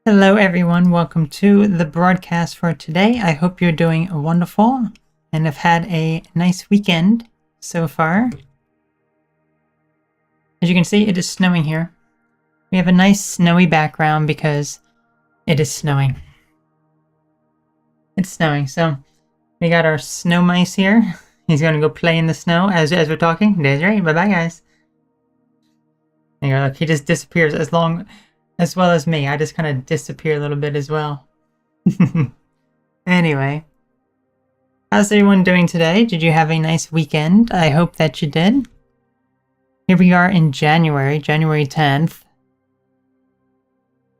Hello everyone, welcome to the broadcast for today. I hope you're doing wonderful and have had a nice weekend so far. As you can see, it is snowing here. We have a nice snowy background because it is snowing. It's snowing, so we got our snow mice here. He's gonna go play in the snow as we're talking. That's right, bye-bye guys. There you go, look, he just disappears as well as me. I just kind of disappear a little bit as well. Anyway, how's everyone doing today? Did you have a nice weekend? I hope that you did. Here we are in January 10th.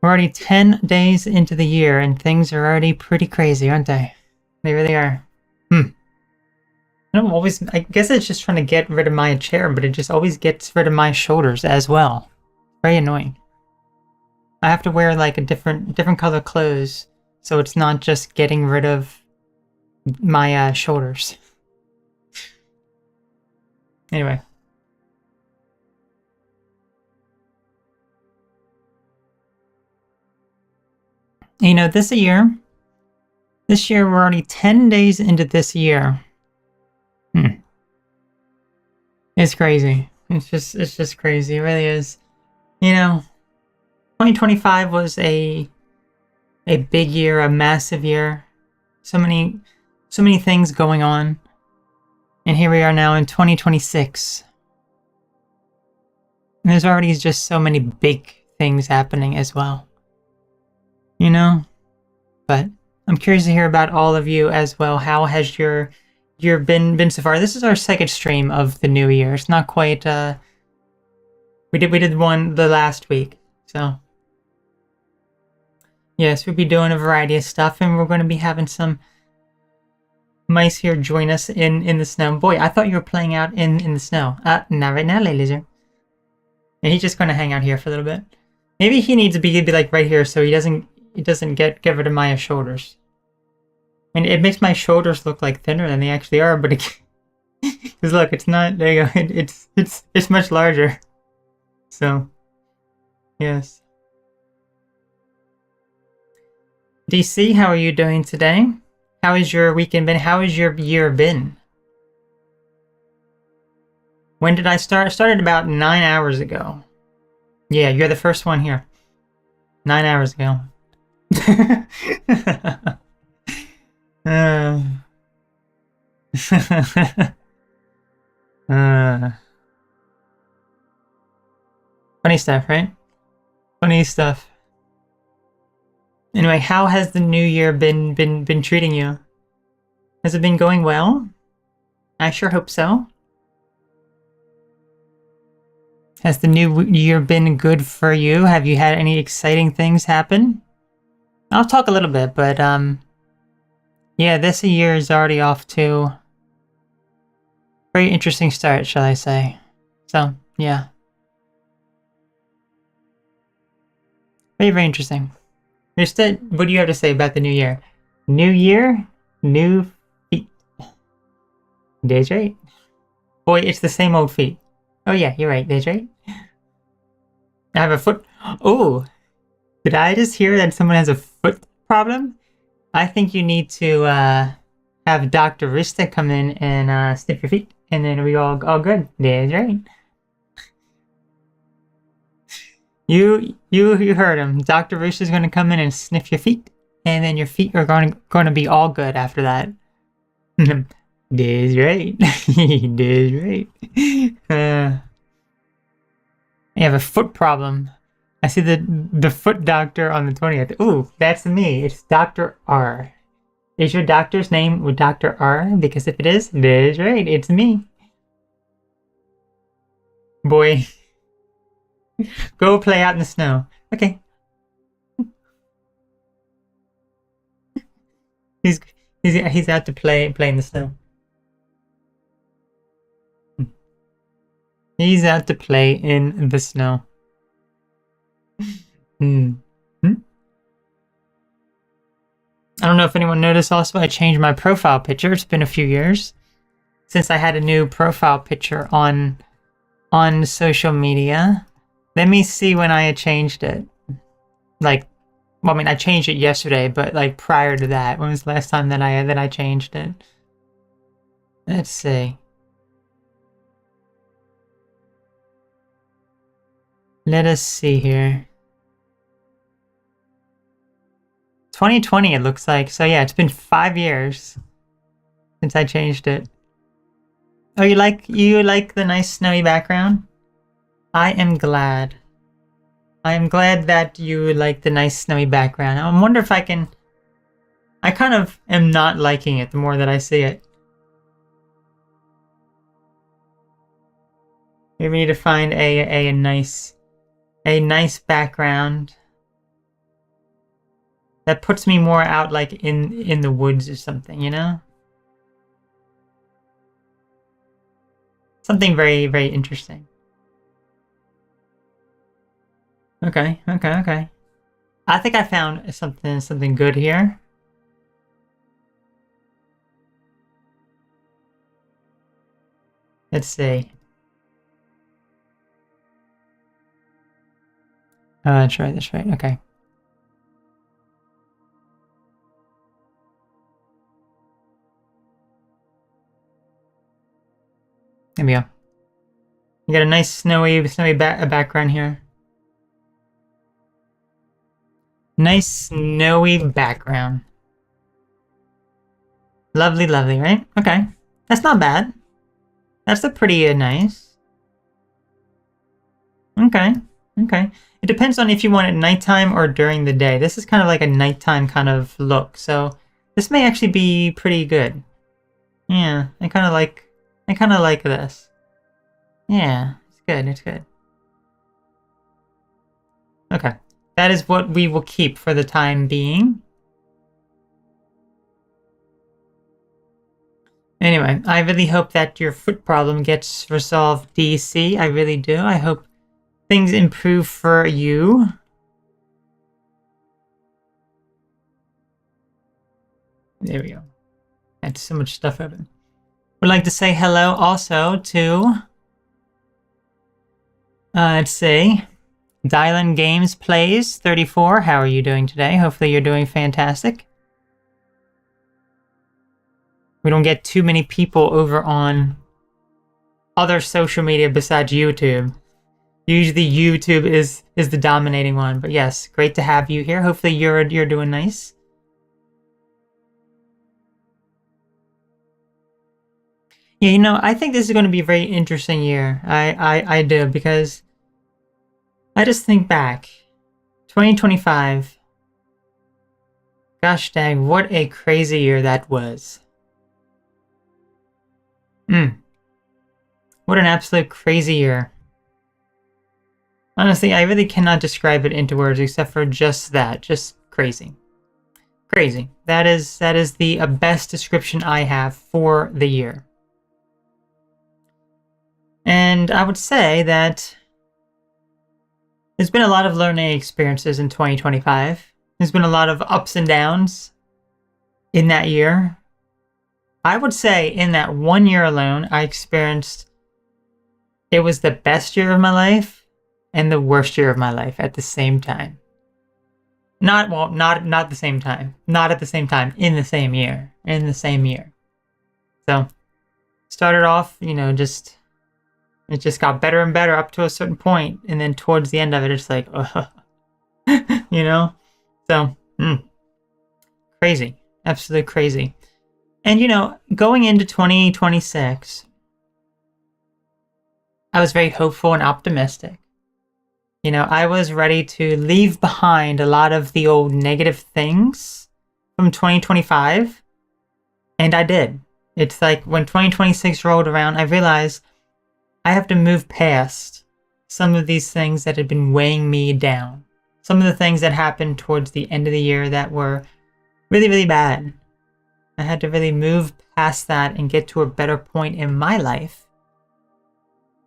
We're already 10 days into the year and things are already pretty crazy, aren't they? They really are. I guess it's just trying to get rid of my chair, but it just always gets rid of my shoulders as well. Very annoying. I have to wear like a different color clothes, so it's not just getting rid of my shoulders. Anyway. You know, this year we're already 10 days into this year. It's crazy. It's just crazy. It really is. You know, 2025 was a big year, a massive year. So many things going on. And here we are now in 2026. And there's already just so many big things happening as well. You know? But I'm curious to hear about all of you as well. How has your year been so far? This is our second stream of the new year. It's not quite we did one the last week. So yes, we'll be doing a variety of stuff, and we're going to be having some mice here join us in the snow. Boy, I thought you were playing out in the snow. Not right now, ladies. Yeah, he's just going to hang out here for a little bit. Maybe he needs to be like right here, so he doesn't get rid of my shoulders. And it makes my shoulders look like thinner than they actually are, but because look, it's not. There you go. It's much larger. So, yes. DC, how are you doing today? How has your weekend been? How has your year been? When did I start? I started about 9 hours ago. Yeah, you're the first one here. 9 hours ago. Funny stuff, right? Funny stuff. Anyway, how has the new year been treating you? Has it been going well? I sure hope so. Has the new year been good for you? Have you had any exciting things happen? I'll talk a little bit, but yeah, this year is already off to a very interesting start, shall I say. So, yeah. Very, very interesting. What do you have to say about the new year? New year, new feet. That's right. Boy, it's the same old feet. Oh yeah, you're right, that's right. I have a foot. Oh, did I just hear that someone has a foot problem? I think you need to have Dr. Rista come in and sniff your feet, and then we all good. That's right. You heard him. Dr. Rista is going to come in and sniff your feet, and then your feet are going to be all good after that. That's right. That's right. You have a foot problem. I see the foot doctor on the 20th. Ooh, that's me. It's Dr. R. Is your doctor's name Dr. R? Because if it is, that's right. It's me. Boy. Go play out in the snow. Okay. He's out to play in the snow. He's out to play in the snow. I don't know if anyone noticed also, I changed my profile picture. It's been a few years since I had a new profile picture on social media. Let me see when I had changed it. Like Well, I mean, I changed it yesterday, but like prior to that, when was the last time that I changed it? Let's see. Let us see here. 2020 it looks like. So yeah, it's been 5 years since I changed it. Oh, you like the nice snowy background? I am glad. I am glad that you like the nice snowy background. I wonder if I can... I kind of am not liking it the more that I see it. Maybe we need to find a nice background that puts me more out like in the woods or something, you know? Something very, very interesting. Okay. I think I found something good here. Let's see. Oh, that's right. Okay. There we go. You got a nice snowy background here. Nice snowy background. Lovely, right? Okay. That's not bad. That's a pretty nice. Okay. It depends on if you want it nighttime or during the day. This is kind of like a nighttime kind of look, so this may actually be pretty good. Yeah, I kind of like this. Yeah, it's good. Okay, that is what we will keep for the time being. Anyway, I really hope that your foot problem gets resolved, DC. I really do. I hope things improve for you. There we go. That's so much stuff open. Would like to say hello also to, let's see, Dylan Games Plays 34. How are you doing today? Hopefully you're doing fantastic. We don't get too many people over on other social media besides YouTube. Usually YouTube is the dominating one, but yes, great to have you here. Hopefully you're doing nice. Yeah, you know, I think this is going to be a very interesting year. I do, because I just think back. 2025. Gosh dang, what a crazy year that was. What an absolute crazy year. Honestly, I really cannot describe it into words except for just that. Just crazy. Crazy. That is the best description I have for the year. And I would say that there's been a lot of learning experiences in 2025. There's been a lot of ups and downs in that year. I would say in that 1 year alone, I experienced... It was the best year of my life and the worst year of my life at the same time. Not the same time. Not at the same time. In the same year. So, started off, you know, it just got better and better up to a certain point, and then towards the end of it, it's like, you know? So, crazy. Absolutely crazy. And, you know, going into 2026, I was very hopeful and optimistic. You know, I was ready to leave behind a lot of the old negative things from 2025, and I did. It's like when 2026 rolled around, I realized I have to move past some of these things that had been weighing me down. Some of the things that happened towards the end of the year that were really, really bad. I had to really move past that and get to a better point in my life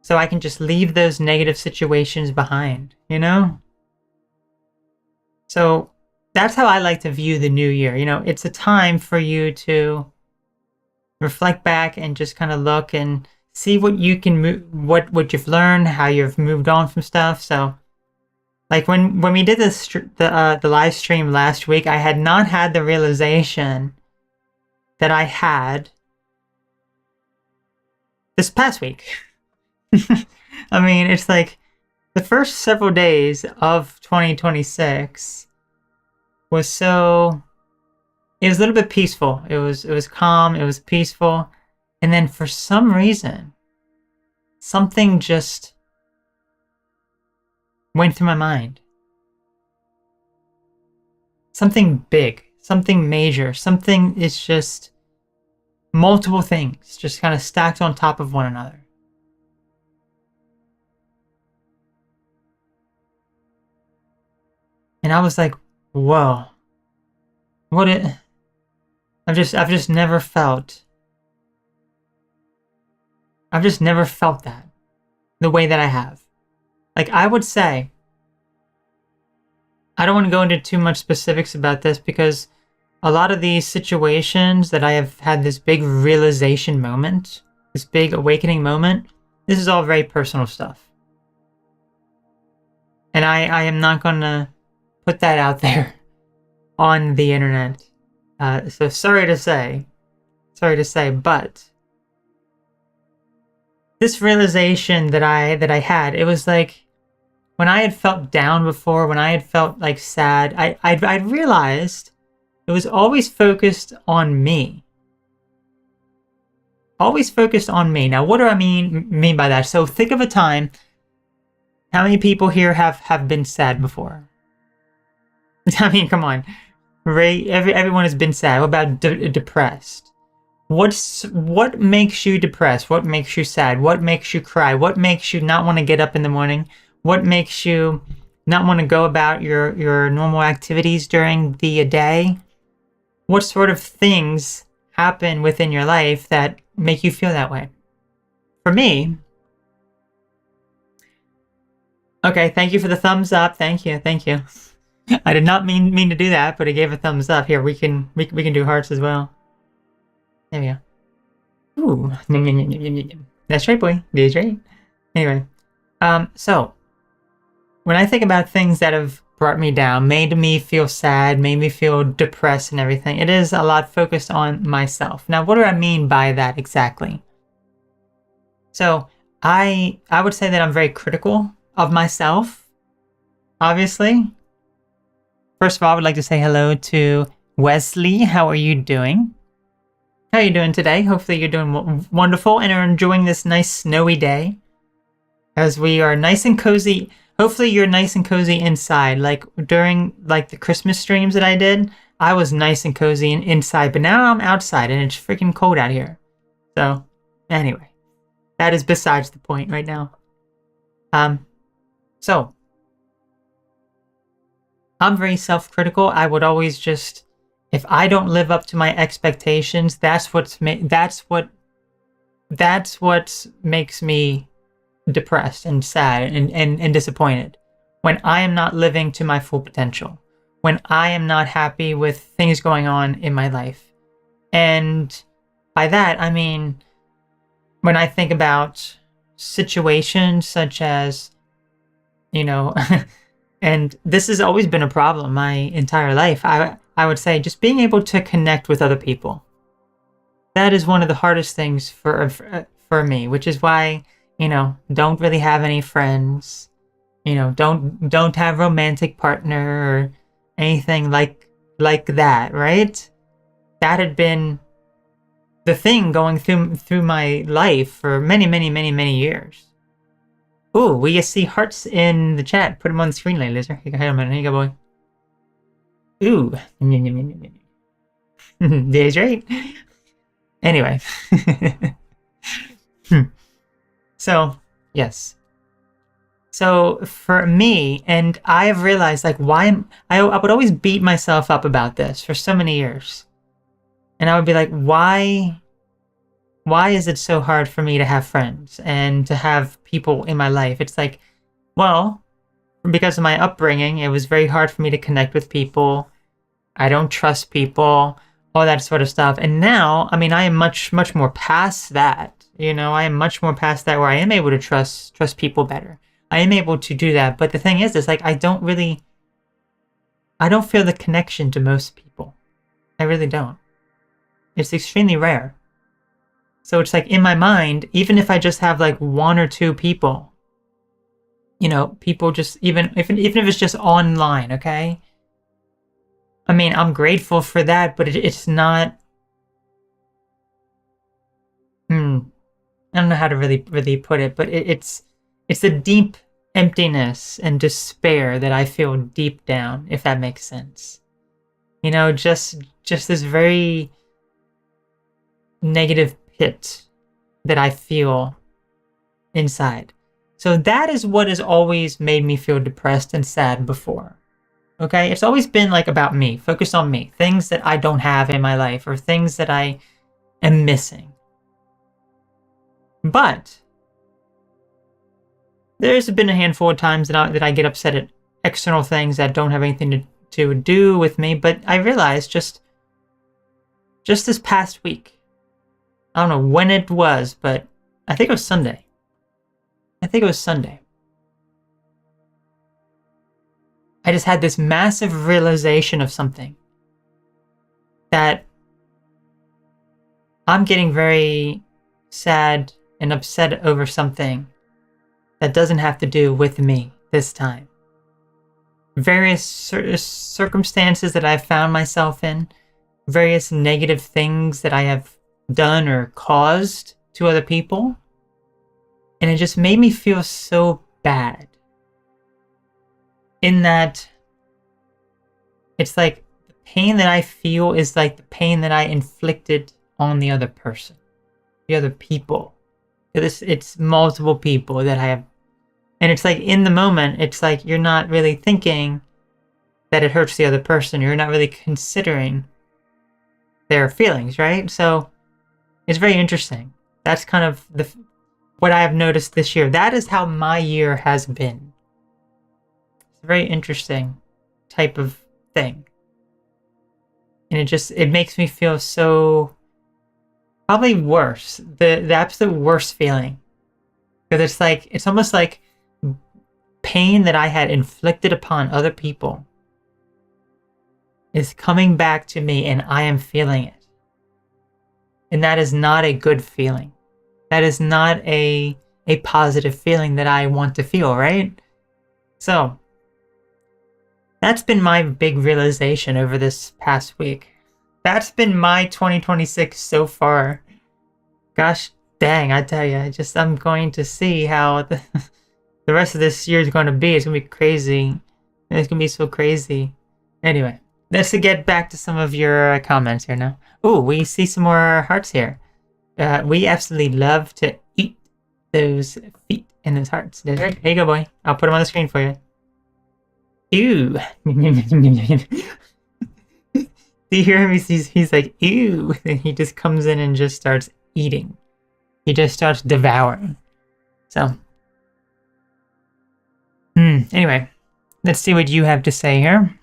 so I can just leave those negative situations behind, you know? So that's how I like to view the new year. You know, it's a time for you to reflect back and just kind of look and see what you can what you've learned, how you've moved on from stuff. So Like when we did the live stream last week, I had not had the realization that I had this past week. I mean, it's like the first several days of 2026 was so, it was a little bit peaceful. It was calm, it was peaceful, and then for some reason something just went through my mind. Something big, something major, something is just multiple things just kind of stacked on top of one another. And I was like, whoa. I've just never felt that the way that I have. Like, I would say, I don't want to go into too much specifics about this because a lot of these situations that I have had this big realization moment, this big awakening moment, this is all very personal stuff. And I am not going to put that out there on the internet. So sorry to say, but this realization that I had, it was like when I had felt down before, when I had felt like sad, I realized it was always focused on me. Always focused on me. Now, what do I mean by that? So think of a time. How many people here have been sad before? I mean, come on. Right? Everyone has been sad. What about depressed? What makes you depressed? What makes you sad? What makes you cry? What makes you not want to get up in the morning? What makes you not want to go about your normal activities during the day? What sort of things happen within your life that make you feel that way? For me, okay, thank you for the thumbs up. Thank you. I did not mean to do that, but I gave a thumbs up. Here, we can do hearts as well. There we go. Ooh, that's right, boy. That's right. Anyway, so when I think about things that have brought me down, made me feel sad, made me feel depressed and everything, it is a lot focused on myself. Now, what do I mean by that exactly? So I would say that I'm very critical of myself, obviously. First of all, I would like to say hello to Wesley. How are you doing? How are you doing today? Hopefully you're doing wonderful and are enjoying this nice snowy day. As we are nice and cozy. Hopefully you're nice and cozy inside. Like during the Christmas streams that I did, I was nice and cozy inside. But now I'm outside and it's freaking cold out here. So anyway, that is besides the point right now. So I'm very self-critical. I would always just, if I don't live up to my expectations, that's what makes me depressed and sad and disappointed. When I am not living to my full potential. When I am not happy with things going on in my life. And by that, I mean, when I think about situations such as, you know, and this has always been a problem my entire life. I would say just being able to connect with other people. That is one of the hardest things for me, which is why, you know, don't really have any friends. You know, don't have romantic partner or anything like that, right? That had been the thing going through my life for many years. Ooh, we see hearts in the chat. Put them on the screen, ladies. Here you go, boy. Ooh. That's right. Anyway. So, yes. So, for me, and I've realized, like, I would always beat myself up about this for so many years. And I would be like, why is it so hard for me to have friends and to have people in my life? It's like, well, because of my upbringing, it was very hard for me to connect with people. I don't trust people, all that sort of stuff. And now, I mean, I am much more past that. You know, I am much more past that where I am able to trust people better. I am able to do that. But the thing is like I don't feel the connection to most people. I really don't. It's extremely rare. So it's like in my mind, even if I just have like one or two people, you know, people just even if it's just online, okay? I mean, I'm grateful for that, but it's not. I don't know how to really put it, but it's a deep emptiness and despair that I feel deep down, if that makes sense. You know, just this very negative pit that I feel inside. So that is what has always made me feel depressed and sad before. Okay? It's always been like about me, focused on me, things that I don't have in my life or things that I am missing. But there's been a handful of times that I get upset at external things that don't have anything to do with me, but I realized just this past week, I don't know when it was, but I think it was Sunday. I just had this massive realization of something. That I'm getting very sad and upset over something that doesn't have to do with me this time. Various circumstances that I've found myself in, various negative things that I have done or caused to other people, and it just made me feel so bad. In that, it's like the pain that I feel is like the pain that I inflicted on the other person, the other people. It's multiple people that I have. And it's like in the moment, it's like you're not really thinking that it hurts the other person. You're not really considering their feelings, right? So it's very interesting. That's kind of what I have noticed this year. That is how my year has been. It's a very interesting type of thing. And it makes me feel so probably worse. The absolute worst feeling. Because it's almost like pain that I had inflicted upon other people is coming back to me and I am feeling it. And that is not a good feeling. That is not a positive feeling that I want to feel, right? So, that's been my big realization over this past week. That's been my 2026 so far. Gosh dang, I tell you, I'm going to see how the rest of this year is going to be. It's going to be crazy. It's going to be so crazy. Anyway, let's get back to some of your comments here now. Ooh, we see some more hearts here. We absolutely love to eat those feet and those hearts. Here you go, boy. I'll put them on the screen for you. Ew. Do you hear him? He's like, ew. And he just comes in and just starts eating. He just starts devouring. So, anyway, let's see what you have to say here.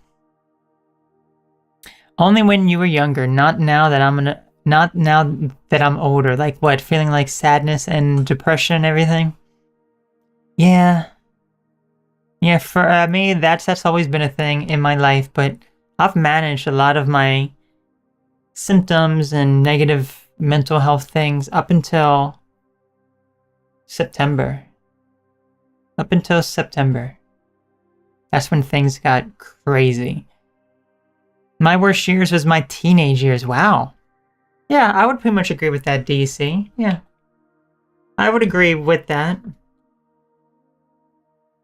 Only when you were younger, not now that I'm older. Like what? Feeling like sadness and depression and everything? Yeah. Yeah, for me, that's always been a thing in my life, but I've managed a lot of my symptoms and negative mental health things up until September. Up until September. That's when things got crazy. My worst years was my teenage years. Wow. Yeah, I would pretty much agree with that, DC. Yeah. I would agree with that.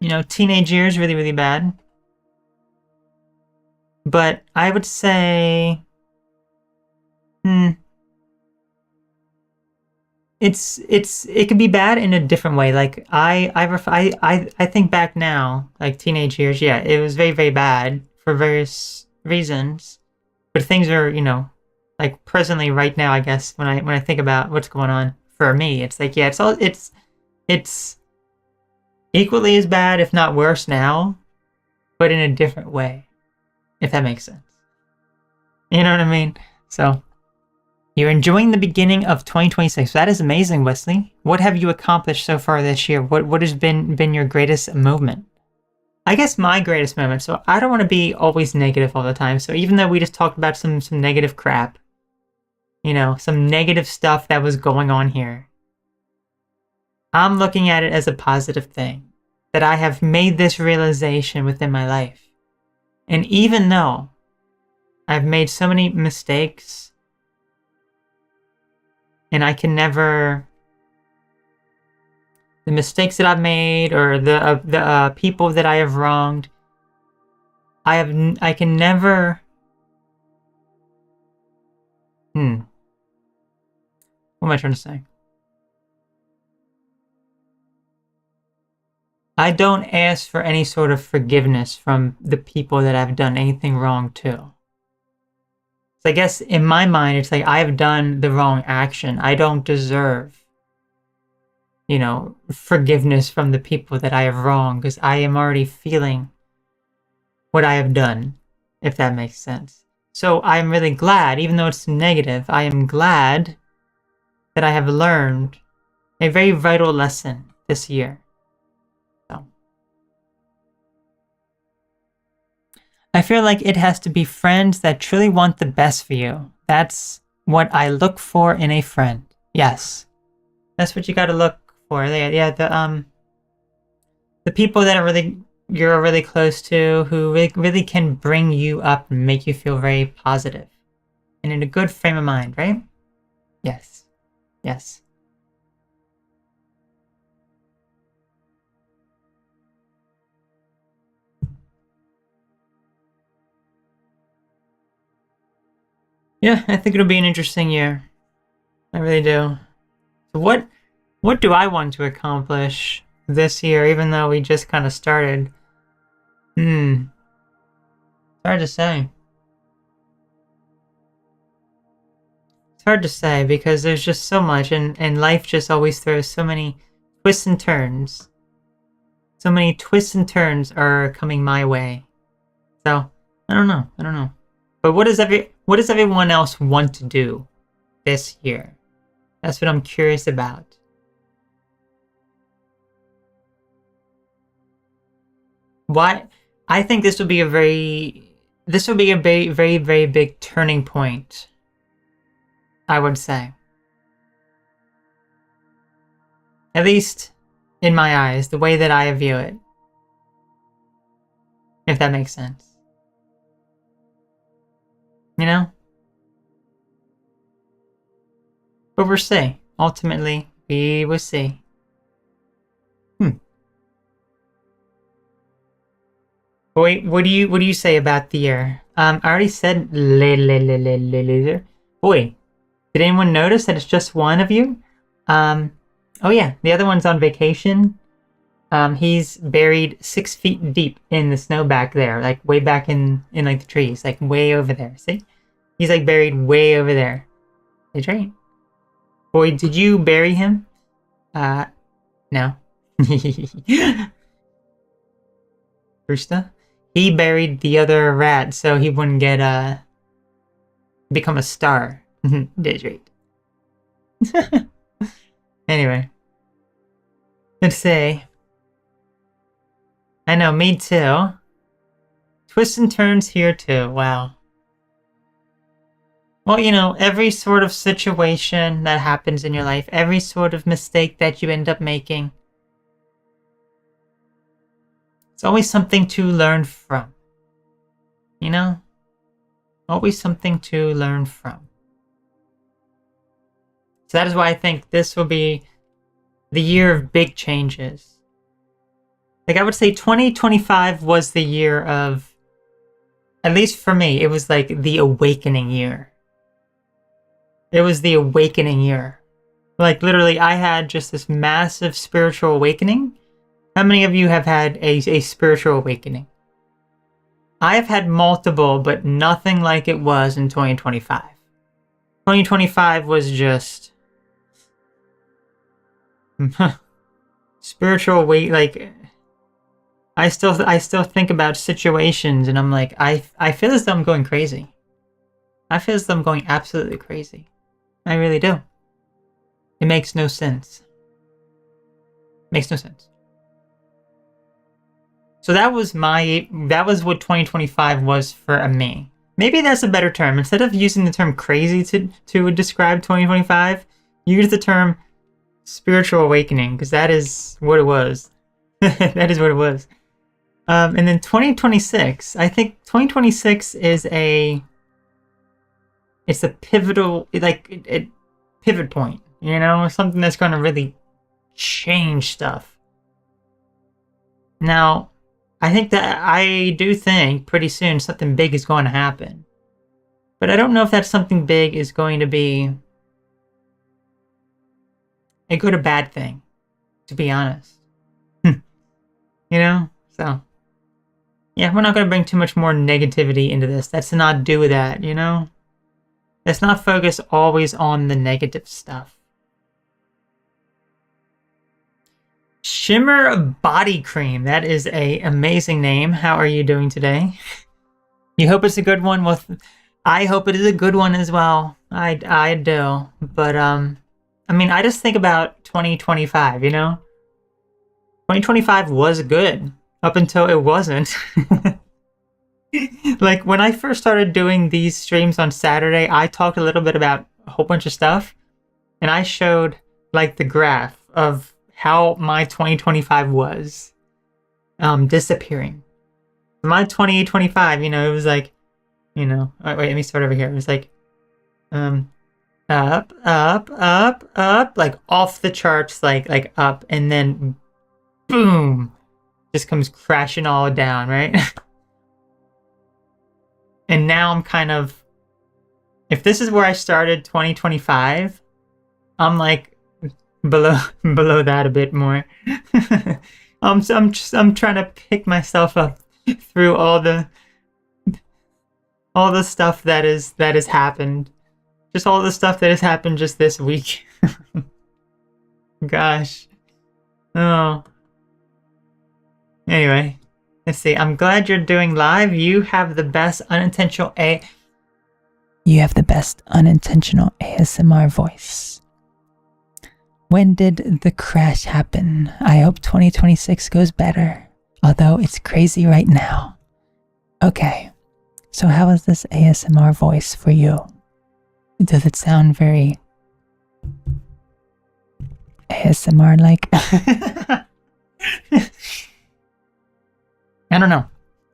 You know, teenage years, really, really bad. But I would say, it could be bad in a different way. Like I think back now, like teenage years, yeah, it was very, very bad for various reasons. But things are, you know, like presently right now, I guess, when I think about what's going on for me, it's like, yeah, it's equally as bad, if not worse now, but in a different way, if that makes sense. You know what I mean? So, You're enjoying the beginning of 2026. That is amazing, Wesley. What have you accomplished so far this year? What has been your greatest moment? I guess my greatest moment. So I don't want to be always negative all the time. So even though we just talked about some negative crap, you know, some negative stuff that was going on here, I'm looking at it as a positive thing, that I have made this realization within my life. And even though I've made so many mistakes, and I can never, the mistakes that I've made or the people that I have wronged, I can never, what am I trying to say? I don't ask for any sort of forgiveness from the people that I've done anything wrong to. So I guess in my mind, it's like I've done the wrong action. I don't deserve, you know, forgiveness from the people that I have wronged because I am already feeling what I have done, if that makes sense. So I'm really glad, even though it's negative, I am glad that I have learned a very vital lesson this year. I feel like it has to be friends that truly want the best for you. That's what I look for in a friend. Yes. That's what you gotta look for. Yeah, the people that you're really close to, who really can bring you up and make you feel very positive. And in a good frame of mind, right? Yes. Yes. Yeah, I think it'll be an interesting year. I really do. So what do I want to accomplish this year, even though we just kind of started? It's hard to say. It's hard to say because there's just so much, and life just always throws so many twists and turns. So many twists and turns are coming my way. So, I don't know. But what does everyone else want to do this year? That's what I'm curious about. Why? I think this will be a very, very big turning point, I would say. At least in my eyes, the way that I view it. If that makes sense. You know? But we'll see. Ultimately, we will see. Wait, what do you say about the year? I already said laser. Boy, did anyone notice that it's just one of you? Oh yeah, the other one's on vacation. He's buried 6 feet deep in the snow back there, like way back in like the trees, like way over there. See? He's like buried way over there. That's right. Boy, did you bury him? No. Brewster? He buried the other rat so he wouldn't get, become a star. That's right. Anyway. Let's see. I know, me too. Twists and turns here too, wow. Well, you know, every sort of situation that happens in your life, every sort of mistake that you end up making, it's always something to learn from. You know? Always something to learn from. So that is why I think this will be the year of big changes. Like, I would say 2025 was the year of, at least for me, it was like the awakening year. It was the awakening year. Like, literally, I had just this massive spiritual awakening. How many of you have had a spiritual awakening? I have had multiple, but nothing like it was in 2025. 2025 was just spiritual weight. Like, I still think about situations, and I'm like, I feel as though I'm going crazy. I feel as though I'm going absolutely crazy. I really do. It makes no sense. Makes no sense. So that was what 2025 was for me. Maybe that's a better term. Instead of using the term crazy to describe 2025, use the term spiritual awakening, because that is what it was. That is what it was. And then 2026, I think 2026 is it's a pivotal, pivot point, something that's going to really change stuff. Now, I do think pretty soon something big is going to happen. But I don't know if that something big is going to be a good or bad thing, to be honest. So, yeah, we're not going to bring too much more negativity into this. Let's not do that, Let's not focus always on the negative stuff. Shimmer Body Cream. That is an amazing name. How are you doing today? You hope it's a good one? Well, I hope it is a good one as well. I do. But, I just think about 2025, 2025 was good up until it wasn't. Like, when I first started doing these streams on Saturday, I talked a little bit about a whole bunch of stuff. And I showed, the graph of how my 2025 was disappearing. My 2025, it was wait, let me start over here. It was up, up, up, up, off the charts, like up, and then boom, just comes crashing all down, right? And now I'm kind of, if this is where I started 2025, I'm below that a bit more. I'm trying to pick myself up through all the stuff that has happened. Just all the stuff that has happened just this week. Gosh. Oh. Anyway, let's see. I'm glad you're doing live. You have the best unintentional ASMR voice. When did the crash happen? I hope 2026 goes better, although it's crazy right now. Okay, so how is this ASMR voice for you? Does it sound very ASMR-like? I don't know.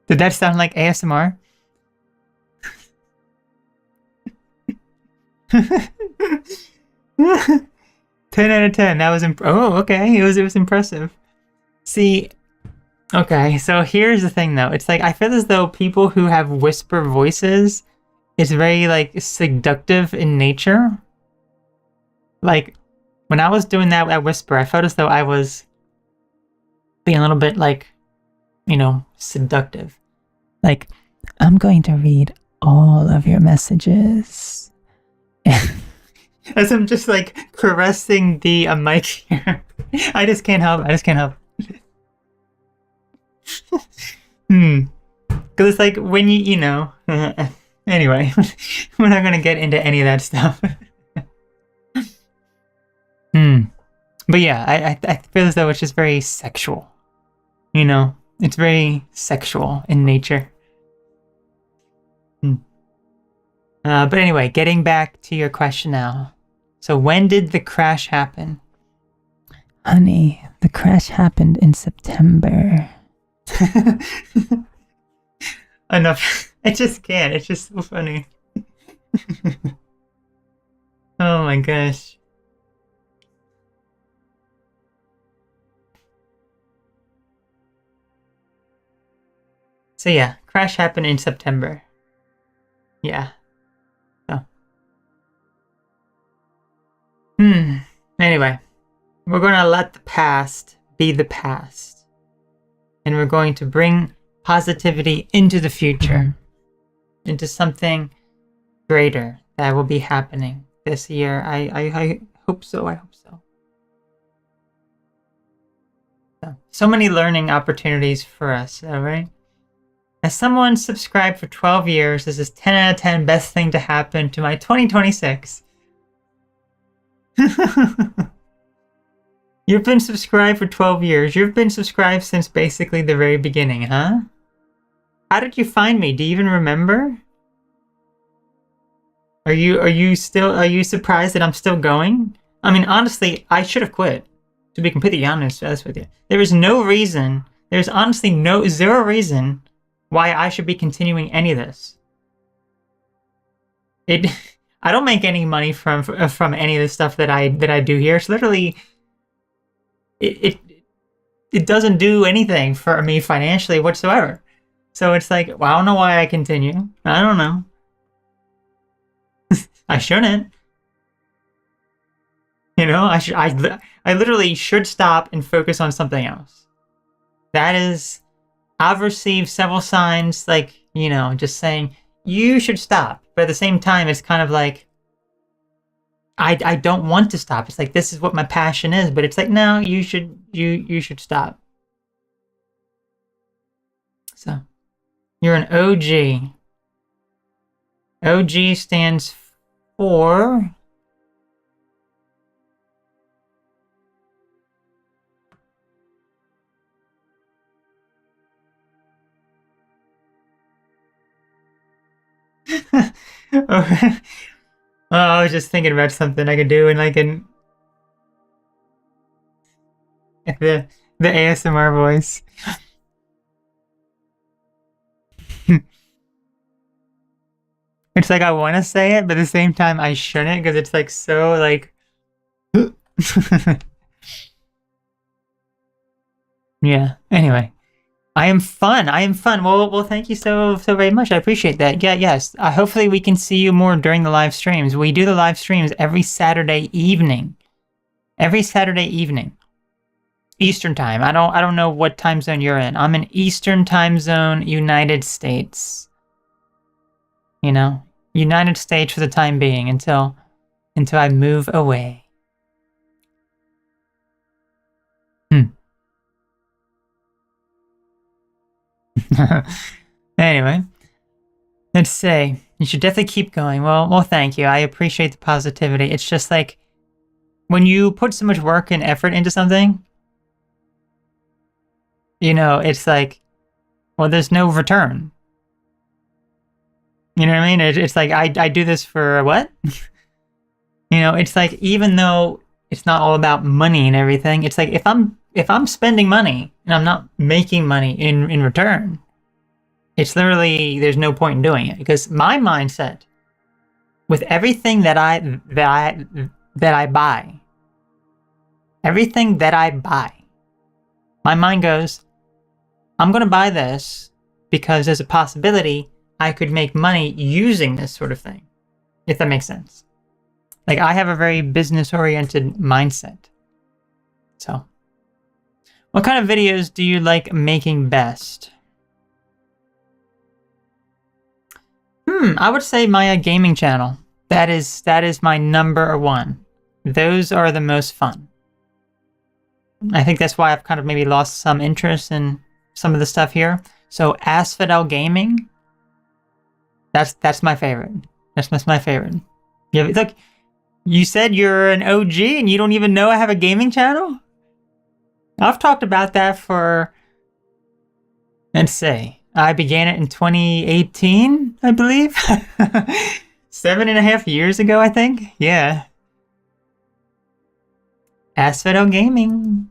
Did that sound like ASMR? 10 out of 10. That was okay. It was impressive. See, okay, so here's the thing though. It's I feel as though people who have whisper voices is very seductive in nature. When I was doing that whisper, I felt as though I was being a little bit seductive. I'm going to read all of your messages. As I'm just caressing the mic here. I just can't help. Because it's when anyway, we're not gonna get into any of that stuff. But yeah, I feel as though it's just very sexual. It's very sexual in nature. But anyway, getting back to your question now. So when did the crash happen? Honey, the crash happened in September. Enough. I just can't. It's just so funny. Oh my gosh. So yeah, crash happened in September. Yeah. So. Anyway, we're going to let the past be the past. And we're going to bring positivity into the future. Into something greater that will be happening this year. I hope so. I hope so. So many learning opportunities for us, right? As someone subscribed for 12 years, this is 10 out of 10 best thing to happen to my 2026. You've been subscribed for 12 years. You've been subscribed since basically the very beginning, huh? How did you find me? Do you even remember? Are you surprised that I'm still going? I mean, honestly, I should have quit. To be completely honest with you. There's honestly zero reason why I should be continuing any of this. I don't make any money from any of the stuff that I do here. It's literally it doesn't do anything for me financially whatsoever. So it's like, well, I don't know why I continue. I don't know. I shouldn't. You know, I literally should stop and focus on something else. I've received several signs, like, you know, just saying you should stop. But at the same time, it's kind of like I don't want to stop. It's like, this is what my passion is, but it's like, no, you should stop. So, you're an OG. OG stands for oh, I was just thinking about something I could do, and the ASMR voice. It's like I want to say it, but at the same time I shouldn't, because it's like so like. Yeah. Anyway. I am fun. Well, thank you so very much. I appreciate that. Yeah, yes. Hopefully we can see you more during the live streams. We do the live streams every Saturday evening. Every Saturday evening. Eastern time. I don't know what time zone you're in. I'm in Eastern time zone, United States. You know, United States for the time being until I move away. Anyway, let's say you should definitely keep going. Well, thank you. I appreciate the positivity. It's just like when you put so much work and effort into something, you know, it's like, well, there's no return. You know what I mean? It's like I do this for what? You know, it's like, even though it's not all about money and everything, it's like if I'm spending money and I'm not making money in return, it's literally, there's no point in doing it, because my mindset with everything that I buy, everything that I buy, my mind goes, I'm going to buy this because there's a possibility I could make money using this sort of thing, if that makes sense. Like, I have a very business-oriented mindset. So, what kind of videos do you like making best? I would say my gaming channel. That is my number one. Those are the most fun. I think that's why I've kind of maybe lost some interest in some of the stuff here. So Asphodel Gaming, that's my favorite. That's my favorite. Yeah, look, you said you're an OG and you don't even know I have a gaming channel? I've talked about that for, let's say, I began it in 2018, I believe. 7.5 years ago, I think. Yeah. Asphodel Gaming.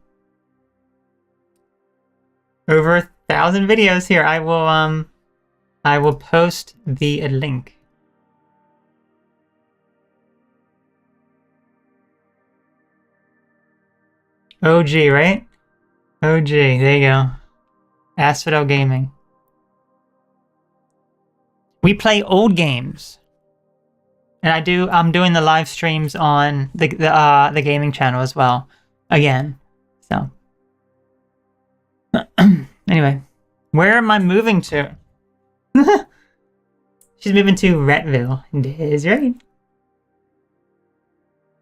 Over 1,000 videos here. I will post the link. OG, right? OG, there you go. Asphodel Gaming. We play old games. And I'm doing the live streams on the gaming channel as well. Again. So. Anyway. Where am I moving to? She's moving to Retville. Is right.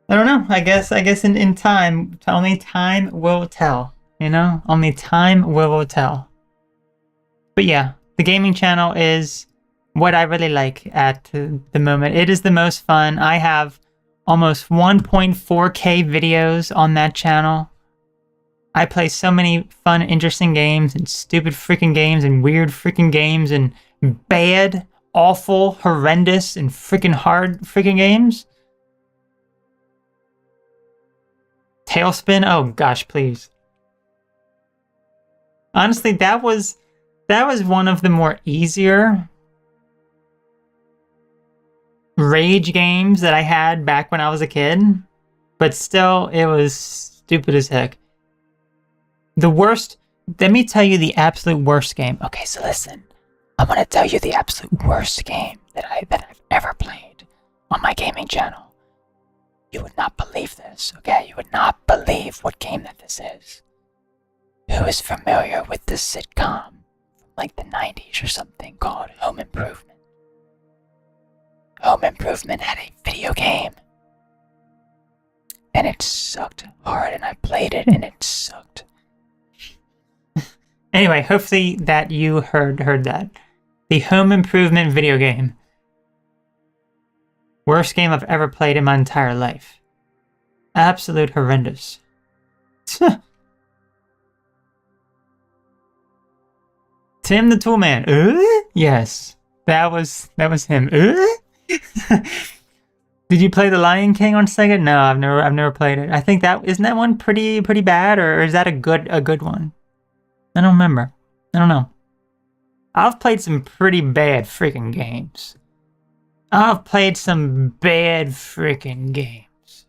I don't know. I guess in time, only time will tell. You know? Only time will tell. But yeah, the gaming channel is what I really like at the moment. It is the most fun. I have almost 1.4K videos on that channel. I play so many fun, interesting games and stupid freaking games and weird freaking games and bad, awful, horrendous, and freaking hard freaking games. Tailspin? Oh gosh, please. Honestly, that was one of the more easier rage games that I had back when I was a kid. But still, it was stupid as heck. The worst, let me tell you the absolute worst game. Okay, so listen. I'm gonna tell you the absolute worst game that I've ever played on my gaming channel. You would not believe this, okay? You would not believe what game that this is. Who is familiar with this sitcom from like the 90s or something called Home Improvement? Home Improvement had a video game. And it sucked hard, and I played it, and it sucked. Anyway, hopefully that you heard that. The Home Improvement video game. Worst game I've ever played in my entire life. Absolute horrendous. Tim the Toolman. Yes, that was him. Did you play The Lion King on Sega? No, I've never played it. I think isn't that one pretty bad, or is that a good one? I don't remember. I don't know. I've played some pretty bad freaking games. I've played some bad freaking games.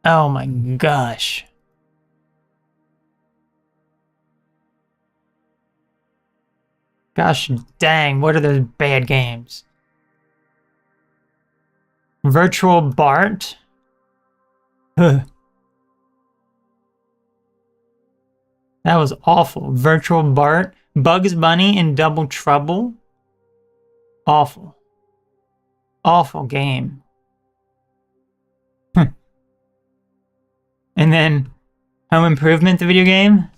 Oh my gosh. Gosh dang, what are those bad games? Virtual Bart? Huh. That was awful. Virtual Bart, Bugs Bunny in Double Trouble. Awful. Awful game. And then Home Improvement, the video game.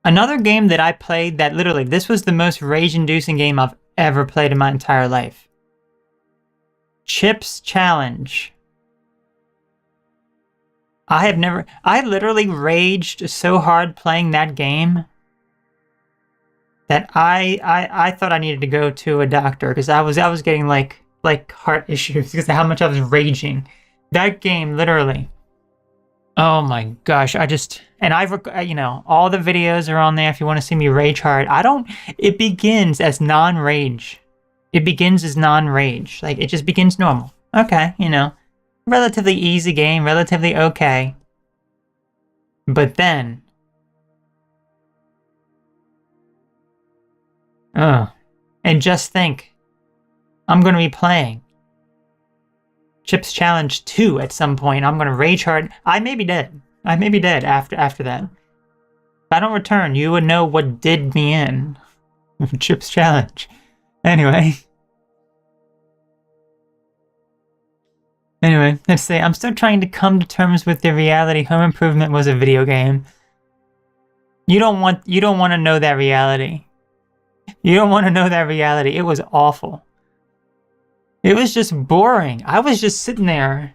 Another game that I played that literally, this was the most rage-inducing game I've ever played in my entire life. Chips Challenge. I literally raged so hard playing that game that I thought I needed to go to a doctor because I was getting like heart issues because of how much I was raging. That game literally. Oh my gosh, all the videos are on there if you want to see me rage hard. It begins as non-rage. It begins as non-rage. Like, it just begins normal. Okay, relatively easy game, relatively okay. But then... and just think, I'm going to be playing Chips Challenge 2 at some point. I'm going to rage hard. I may be dead. After that. If I don't return, you would know what did me in. Chips Challenge. Anyway, let's say I'm still trying to come to terms with the reality Home Improvement was a video game. You don't want to know that reality. You don't want to know that reality. It was awful. It was just boring. I was just sitting there.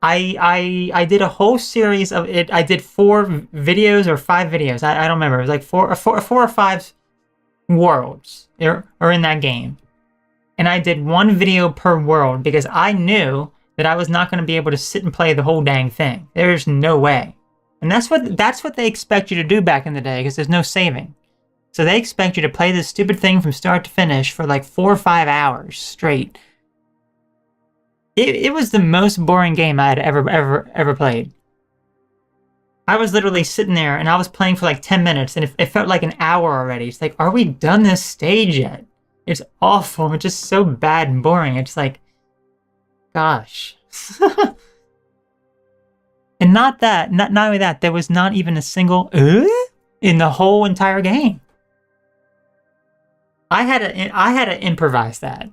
I did a whole series of it. I did 4 videos or 5 videos. I don't remember. It was like 4 or 5 worlds are in that game. And I did 1 video per world because I knew that I was not going to be able to sit and play the whole dang thing. There's no way. And that's what they expect you to do back in the day because there's no saving. So they expect you to play this stupid thing from start to finish for like 4 or 5 hours straight. It was the most boring game I had ever played. I was literally sitting there and I was playing for like 10 minutes and it felt like an hour already. It's like, are we done this stage yet? It's awful. It's just so bad and boring. It's like, gosh. And not only that, there was not even a single in the whole entire game. I had to improvise that.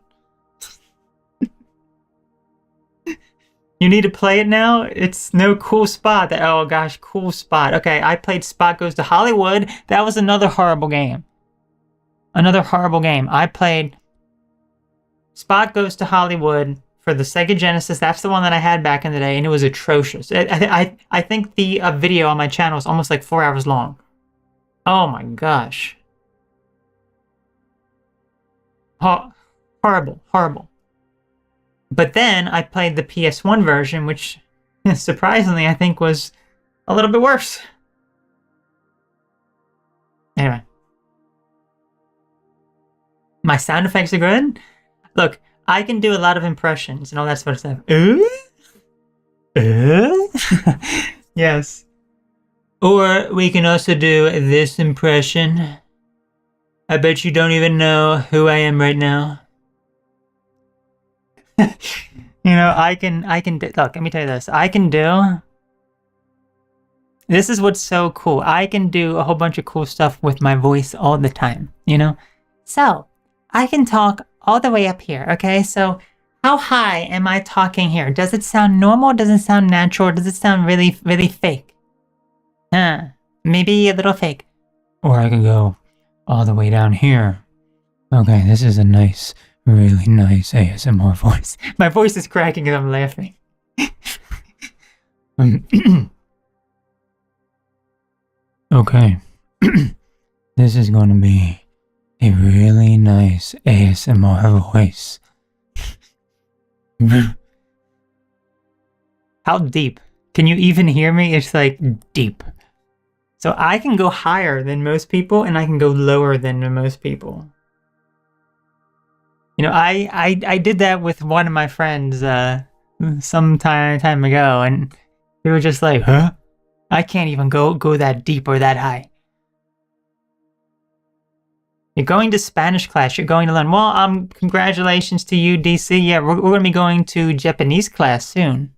You need to play it now? It's no cool spot. Oh gosh, cool spot. Okay, I played Spot Goes to Hollywood. That was another horrible game. I played Spot Goes to Hollywood for the Sega Genesis. That's the one that I had back in the day, and it was atrocious. I think the video on my channel is almost like 4 hours long. Oh my gosh. Horrible, horrible. But then I played the PS1 version, which surprisingly I think was a little bit worse. Anyway. My sound effects are good. Look, I can do a lot of impressions and all that sort of stuff. Yes. Or we can also do this impression. I bet you don't even know who I am right now. You know, I can do, look, let me tell you this. This is what's so cool. I can do a whole bunch of cool stuff with my voice all the time, you know? So, I can talk all the way up here, okay? So, how high am I talking here? Does it sound normal? Does it sound natural? Does it sound really, really fake? Maybe a little fake. Or I can go all the way down here. Okay, this is a nice, really nice ASMR voice. My voice is cracking and I'm laughing. Okay. This is going to be a really nice ASMR voice. How deep? Can you even hear me? It's like deep. So I can go higher than most people and I can go lower than most people. You know, I did that with one of my friends some time ago, and they were just like, huh? I can't even go that deep or that high. You're going to Spanish class. You're going to learn. Well, congratulations to you, DC. Yeah, we're going to be going to Japanese class soon.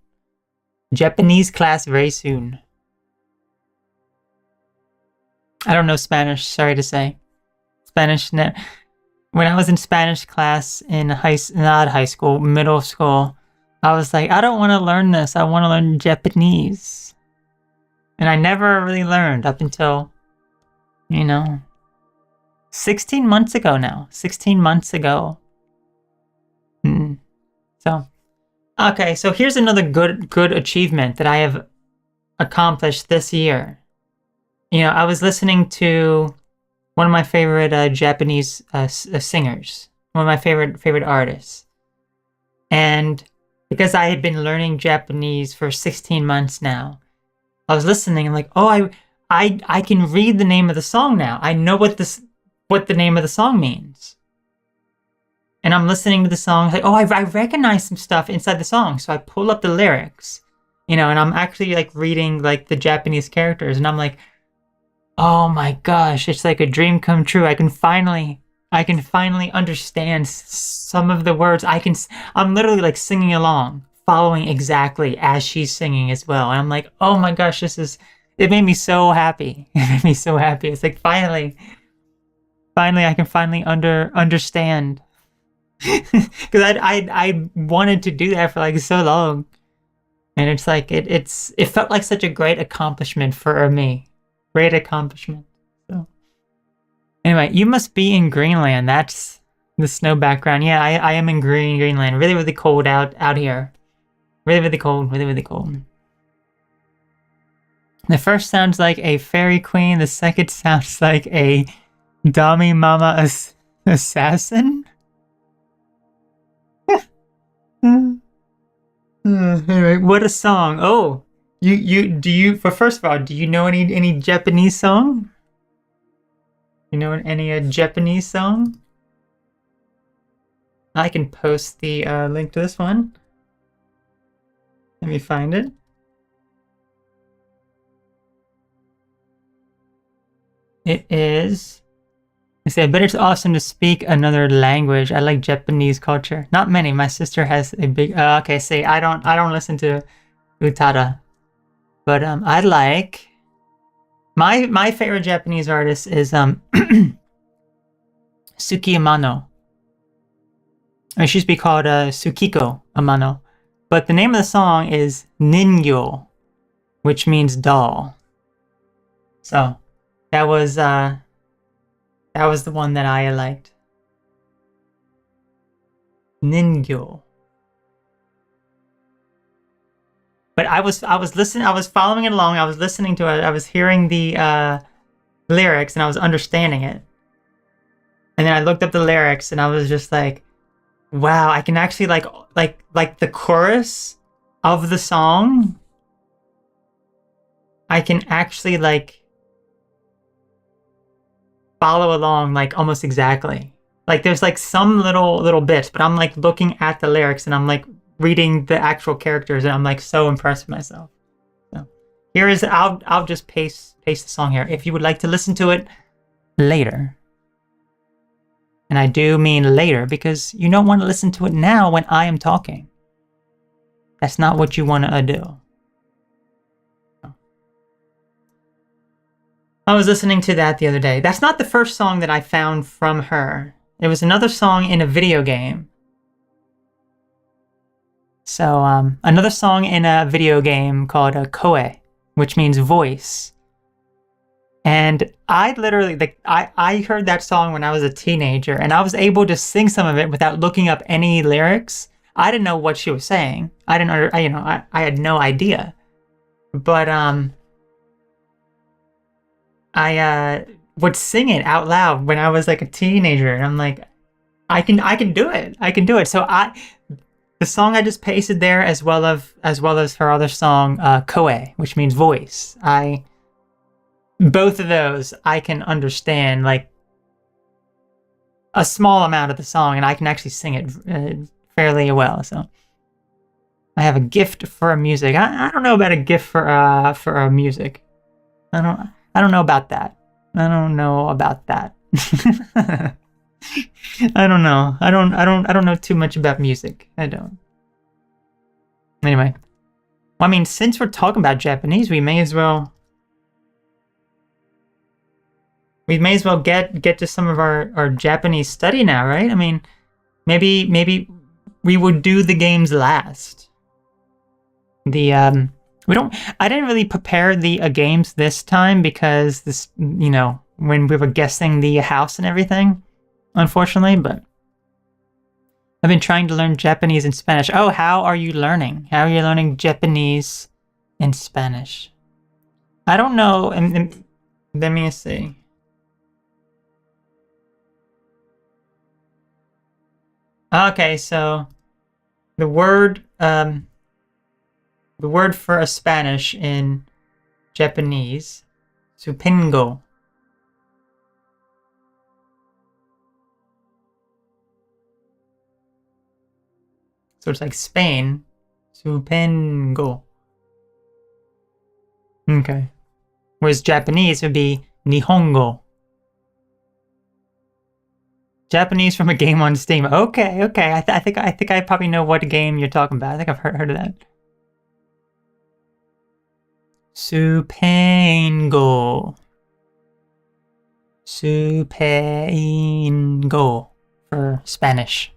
Japanese class very soon. I don't know Spanish, sorry to say. Spanish, no. When I was in Spanish class in not high school, middle school, I was like, I don't want to learn this. I want to learn Japanese. And I never really learned up until, you know, 16 months ago now. 16 months ago. So, okay, so here's another good achievement that I have accomplished this year. You know, I was listening to one of my favorite Japanese singers, one of my favorite artists. And because I had been learning Japanese for 16 months now, I was listening and like, oh, I can read the name of the song now. I know what the name of the song means. And I'm listening to the song, like, oh, I recognize some stuff inside the song. So I pull up the lyrics, you know, and I'm actually like reading like the Japanese characters, and I'm like, oh my gosh, it's like a dream come true. I can finally understand some of the words. I'm literally like singing along, following exactly as she's singing as well. And I'm like, oh my gosh, it made me so happy. It made me so happy. It's like finally I can finally understand. Because I wanted to do that for like so long. And it's like, it felt like such a great accomplishment for me. Great accomplishment. So anyway, you must be in Greenland. That's the snow background. Yeah, I am in Greenland. Really, really cold out here. Really, really cold. Really, really cold. The first sounds like a fairy queen. The second sounds like a Dami Mama assassin. Anyway, what a song. Oh. First of all, do you know any Japanese song? You know any Japanese song? I can post the link to this one. Let me find it. It is. I say, I bet it's awesome to speak another language. I like Japanese culture. Not many. My sister has a big. Okay, see, I don't listen to Utada. But I like my favorite Japanese artist is Suki Amano. Or she used to be called Sukiko Amano. But the name of the song is Ningyo, which means doll. So that was the one that I liked. Ningyo. But I was listening, I was following it along, I was listening to it, I was hearing the lyrics and I was understanding it. And then I looked up the lyrics and I was just like, wow, I can actually like the chorus of the song. I can actually like follow along like almost exactly. Like there's like some little bits, but I'm like looking at the lyrics and I'm like reading the actual characters and I'm like so impressed with myself. So here is I'll just paste the song here if you would like to listen to it later. And I do mean later because you don't want to listen to it now when I am talking. That's not what you want to do. I was listening to that the other day. That's not the first song that I found from her. It was another song in a video game. So, another song in a video game called Koe, which means voice. And I literally, like, I heard that song when I was a teenager, and I was able to sing some of it without looking up any lyrics. I didn't know what she was saying. I had no idea. But, I would sing it out loud when I was like a teenager, and I'm like, I can do it. I can do it. So the song I just pasted there, as well as her other song, Koe, which means voice. Both of those I can understand like a small amount of the song, and I can actually sing it fairly well. So I have a gift for music. I don't know about a gift for music. I don't know about that. I don't know about that. I don't know. I don't know too much about music. I don't. Anyway. Well, I mean, since we're talking about Japanese, we may as well get to some of our Japanese study now, right? I mean, maybe we would do the games last. I didn't really prepare the games this time because this, when we were guessing the house and everything, unfortunately, but I've been trying to learn Japanese and Spanish. Oh, how are you learning? How are you learning Japanese and Spanish? I don't know. And let me see. Okay, so the word for a Spanish in Japanese, supengo. So it's like Spain, supengo. Okay. Whereas Japanese would be nihongo. Japanese from a game on Steam. Okay. I think I probably know what game you're talking about. I think I've heard of that. Supengo. Supengo for Spanish.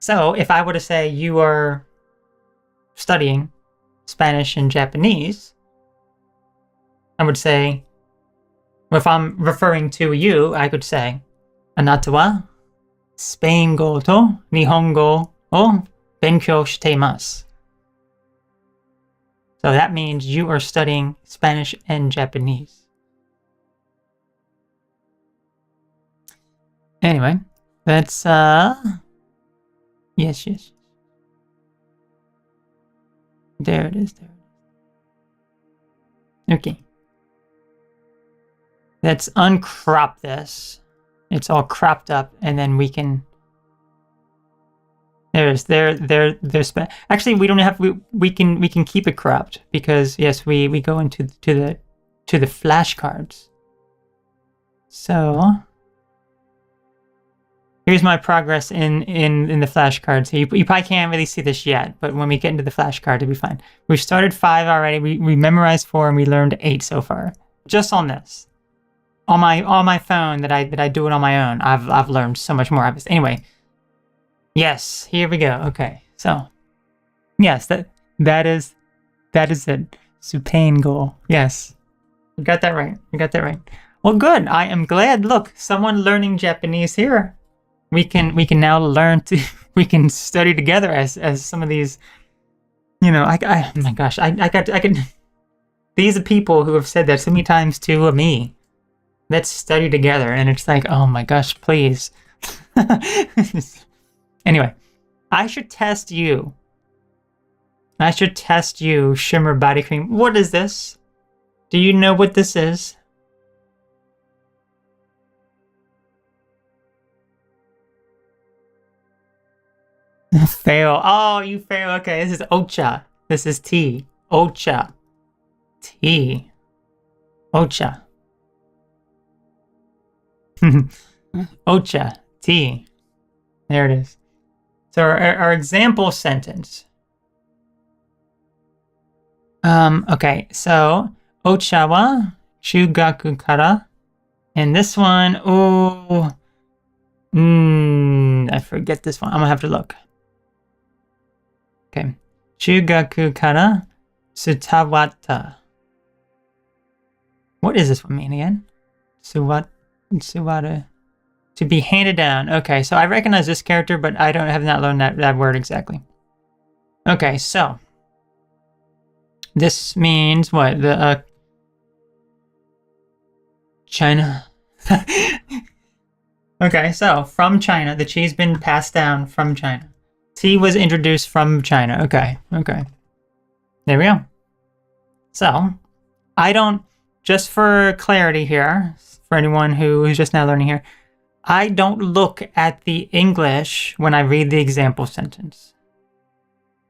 So if I were to say you are studying Spanish and Japanese, I would say, if I'm referring to you, I could say, Anata wa Spaingo to Nihongo o benkyou shiteimasu. So that means you are studying Spanish and Japanese. Anyway, that's yes. There it is. Okay. Let's uncrop this. It's all cropped up, and then we can. There's actually we don't have we can keep it cropped because yes we go into the flashcards. So here's my progress in the flashcards. You probably can't really see this yet, but when we get into the flashcard, it'll be fine. We've started 5 already. We memorized 4 and we learned 8 so far. Just on this. On my phone that I do it on my own. I've learned so much more. Anyway. Yes, here we go. Okay. So yes, that is it. Supengo. Yes. We got that right. Well, good. I am glad. Look, someone learning Japanese here. we can now learn to we can study together as some of these, you know, oh my gosh, I can these are people who have said that so many times to me. Let's study together, and it's like, oh my gosh, please. Anyway, I should test you. I should test you, Shimmer Body Cream. What is this? Do you know what this is? Fail. Oh, you fail. Okay, this is Ocha. This is tea. Ocha. Tea. Ocha. Ocha. Tea. There it is. So our example sentence. Okay, so Ocha wa chugaku kara. And this one, I forget this one. I'm gonna have to look. Okay. Chugaku kara tsutawatta. What does this one mean again? Tsuwata. To be handed down. Okay, so I recognize this character, but I have not learned that word exactly. Okay, so this means what? The China. Okay, so from China, the cheese been passed down from China. Tea was introduced from China. Okay. There we go. So, I don't, just for clarity here, for anyone who is just now learning here, I don't look at the English when I read the example sentence.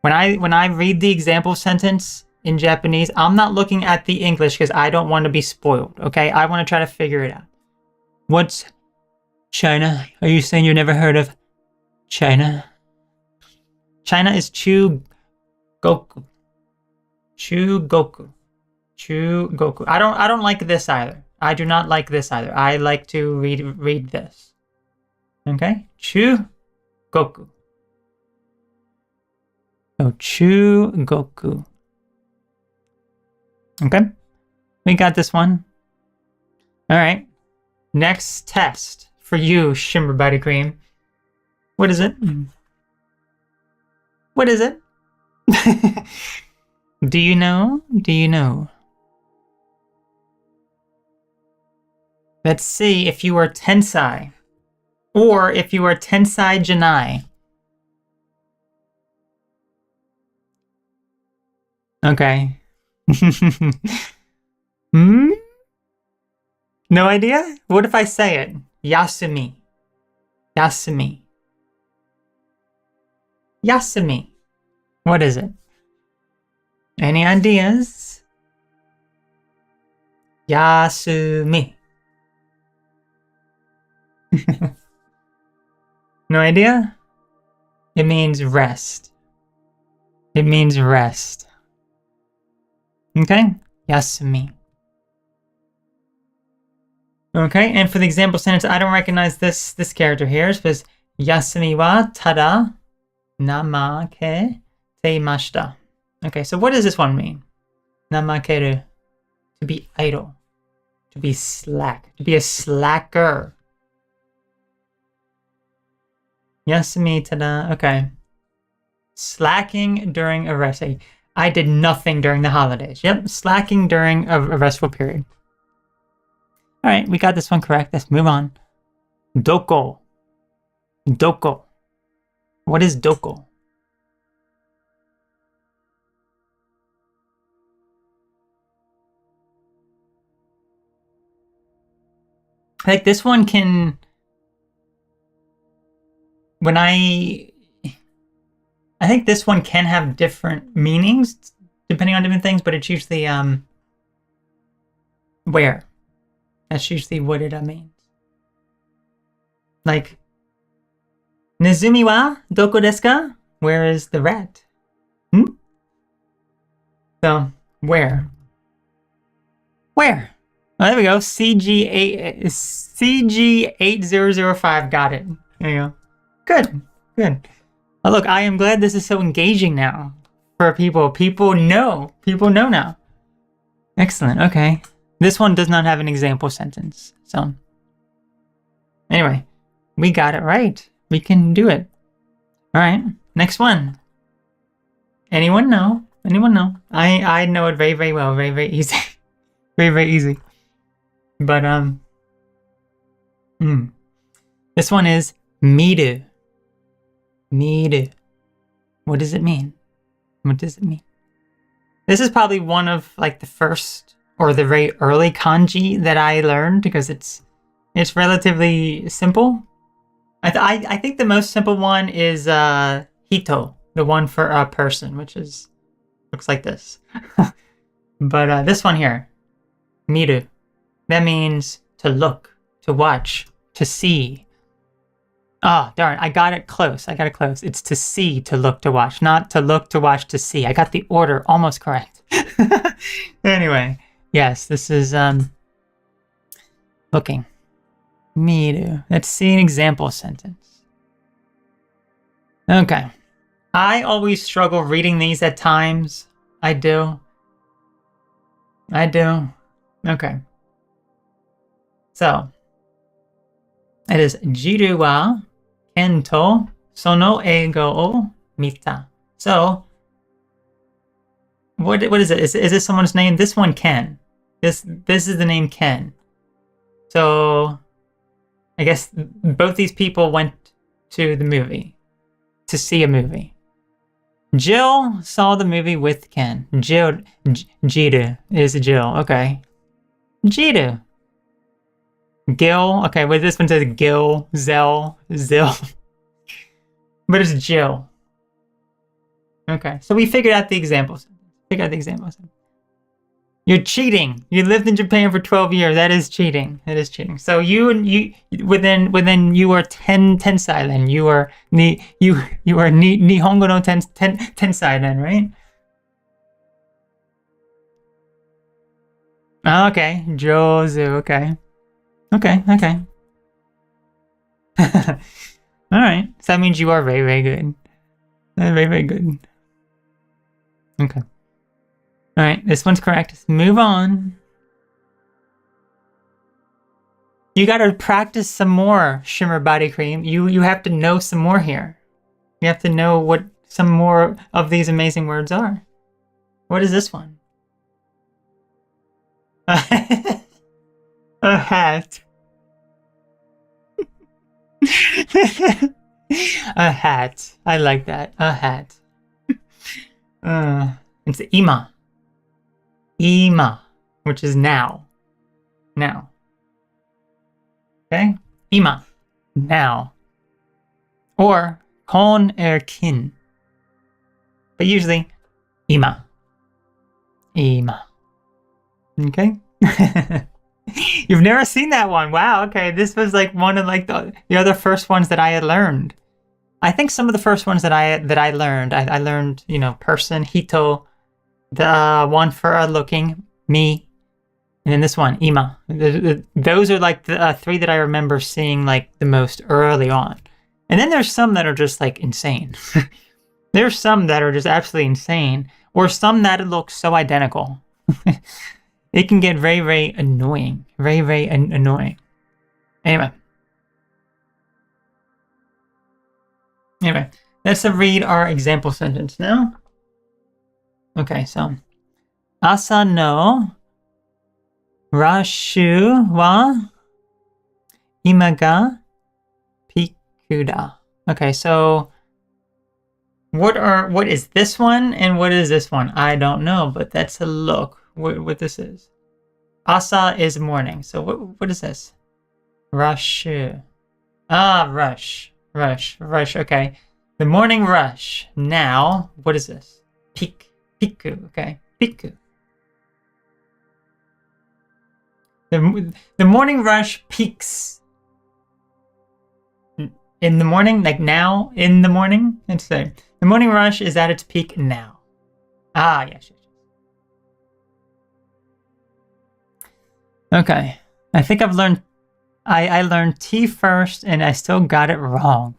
When I read the example sentence in Japanese, I'm not looking at the English because I don't want to be spoiled, okay? I want to try to figure it out. What's China? Are you saying you've never heard of China? China is Chugoku. Chugoku. I don't like this either. I do not like this either. I like to read this. Okay? Chugoku. So Chugoku. Okay? We got this one. Alright. Next test for you, Shimmer Body Cream. What is it? What is it? Do you know? Do you know? Let's see if you are Tensai. Or if you are Tensai Janai. Okay. No idea? What if I say it? Yasumi. Yasumi. Yasumi. What is it? Any ideas? Yasumi. No idea? It means rest. It means rest. Okay? Yasumi. Okay, and for the example sentence, I don't recognize this character here. It says Yasumi wa tada namake teimashita. Okay, so what does this one mean? Namakeru. To be idle. To be slack. To be a slacker. Yasumi tada. Okay. Slacking during a rest. I did nothing during the holidays. Yep, slacking during a restful period. Alright, we got this one correct. Let's move on. Doko. Doko. What is doko? Like this one can... I think this one can have different meanings depending on different things, but it's usually where. That's usually what it means. Like Nezumi wa doko desu ka? Where is the rat? So where? Where? Oh, there we go. CG8005 got it. There you go. Good. Good. Oh, look, I am glad this is so engaging now for people. People know now. Excellent. Okay. This one does not have an example sentence. So, anyway, We got it right. We can do it. All right, next one. Anyone know? Anyone know? I know it very, very well. Very, very easy. Very, very easy. But this one is miru. Miru. What does it mean? What does it mean? This is probably one of like the first or the very early kanji that I learned because it's relatively simple. I think the most simple one is hito, the one for a person, which looks like this. But this one here, miru, that means to look, to watch, to see. Oh, darn, I got it close. It's to see, to look, to watch, not to look, to watch, to see. I got the order almost correct. Anyway, yes, this is looking. Miru. Let's see an example sentence. Okay. I always struggle reading these at times. I do. Okay. So, it is Jiru wa Ken to sono eigo o mita. So, what is it? Is this someone's name? This one, Ken. This is the name Ken. So, I guess both these people went to the movie to see a movie. Jill saw the movie with Ken. Jiru is Jill. Okay. Jiru. Gil. Okay, well, this one says Gil, Zell, Zill. But it's Jill. Okay, so we figured out the examples. You're cheating. You lived in Japan for 12 years. That is cheating. So you you are 10 tensai then. You are Nihongo no tensai then, right? Okay, Jozu. Okay. All right. So that means you are very, very good. Very, very good. Okay. All right, this one's correct. Let's move on. You gotta practice some more, Shimmer Body Cream. You have to know some more here. You have to know what some more of these amazing words are. What is this one? A hat. A hat. I like that. A hat. It's ima. Ima, which is now. Now. Okay? Ima. Now. Or kon kin. But usually, ima. Ima. Okay? You've never seen that one. Wow, okay. This was like one of like the other first ones that I had learned. I think some of the first ones that I learned, I learned, person, hito, the one for looking, me, and then this one, ima. Those are like the three that I remember seeing like the most early on. And then there's some that are just like insane. There's some that are just absolutely insane, or some that look so identical. It can get very, very annoying. Very, very annoying. Anyway, let's read our example sentence now. Okay, so asa no rashu wa ima ga piku da. Okay, so what is this one and what is this one? I don't know, but that's a look what this is. Asa is morning. So what is this? Rashu. Rush. Okay. The morning rush. Now, what is this? Piku. Okay. Piku. The morning rush peaks in the morning, like now in the morning. Let's say the morning rush is at its peak now. Yes. Okay. I think I've learned. I learned T first, and I still got it wrong.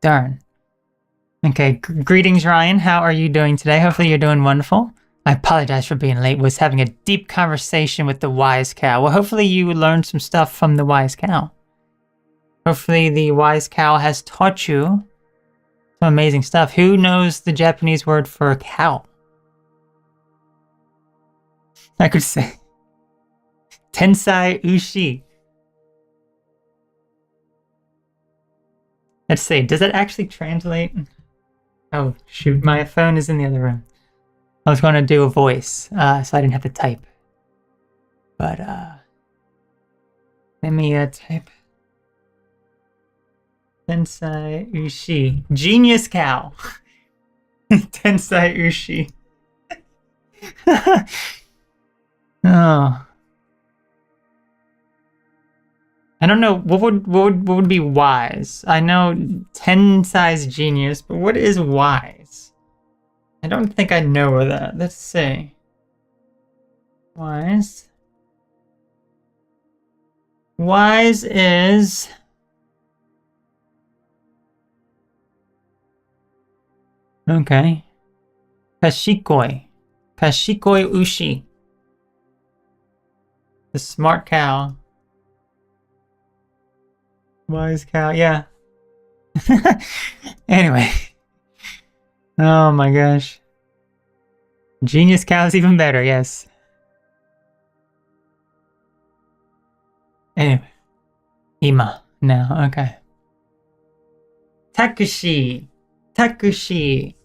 Darn. Okay, greetings, Ryan. How are you doing today? Hopefully you're doing wonderful. I apologize for being late. Was having a deep conversation with the wise cow. Well, hopefully you learned some stuff from the wise cow. Hopefully the wise cow has taught you some amazing stuff. Who knows the Japanese word for cow? I could say Tensai Ushi. Let's see, does that actually translate? Oh, shoot, my phone is in the other room. I was going to do a voice, so I didn't have to type. But, let me type. Tensai Ushi. Genius cow. Tensai Ushi. Oh. I don't know, what would be wise? I know Tensai's genius, but what is wise? I don't think I know that. Let's see. Wise. Wise is... Okay. Kashikoi. Kashikoi Ushi. The smart cow. Wise cow, yeah. Anyway. Oh my gosh. Genius cow is even better, yes. Anyway. Ima. Now, okay. Taxi. Taxi.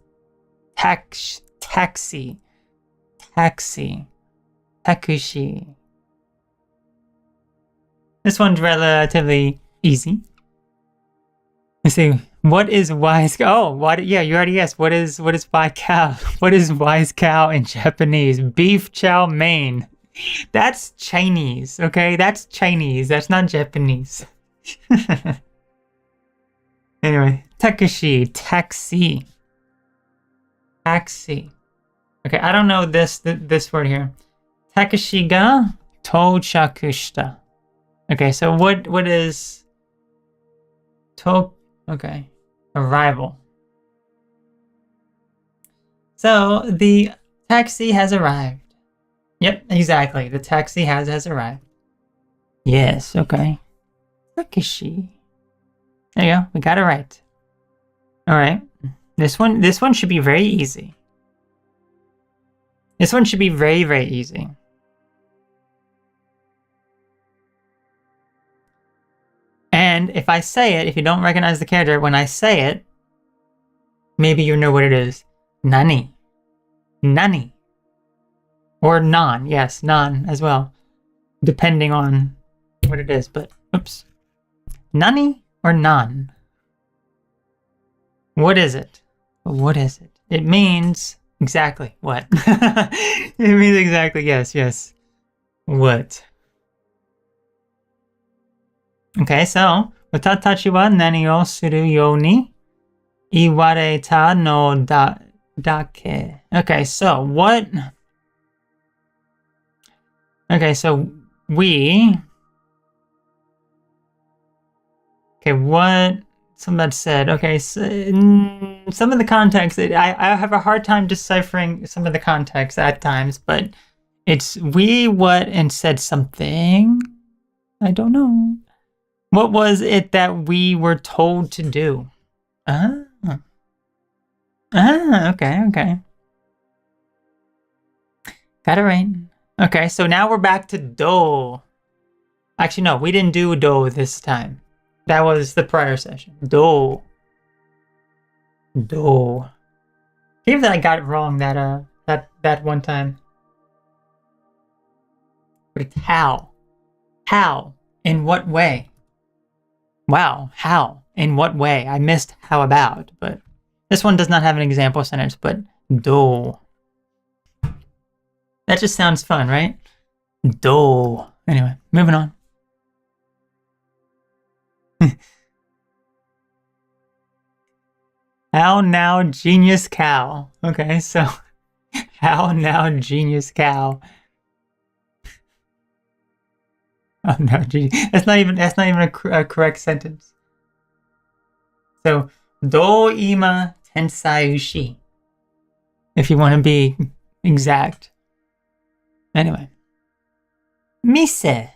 Taxi. Taxi. Taxi. Taxi. This one's relatively easy. Let's see. What is wise? Oh, what? Yeah, you already asked. What is wise cow? What is wise cow in Japanese? Beef chow mein. That's Chinese. Okay, that's Chinese. That's not Japanese. Anyway, taxi, taxi, taxi. Okay, I don't know this word here. Taxi ga touchaku shita. Okay, so what is okay, arrival. So the taxi has arrived. Yep, exactly. The taxi has arrived. Yes, okay. Takeshi. There you go. We got it right. All right. This one should be very easy. This one should be very, very easy. And if I say it, if you don't recognize the character, when I say it, maybe you know what it is. Nani. Nani. Or non. Yes, non as well. Depending on what it is. But, oops. Nani or non? What is it? What is it? It means exactly what? It means exactly, yes. What? Okay, so, watatachi wa nani o suru you ni iwareta no dake. Okay, so what? Okay, so we. Okay, what? Somebody said. Okay, so, some of the context. I have a hard time deciphering some of the context at times, but it's we, what, and said something. I don't know. What was it that we were told to do? Okay. Got it right. Okay, so now we're back to do. Actually, no, we didn't do do this time. That was the prior session. Do. Even that I got it wrong that one time. But it's how. How? In what way? Wow, how? In what way? I missed how about, but this one does not have an example sentence, but do. That just sounds fun, right? Do. Anyway, moving on. How now, genius cow. Okay, so how now, genius cow. Oh no, genius. That's not even a correct sentence. So do ima tensai ushi. If you want to be exact. Anyway. Mise.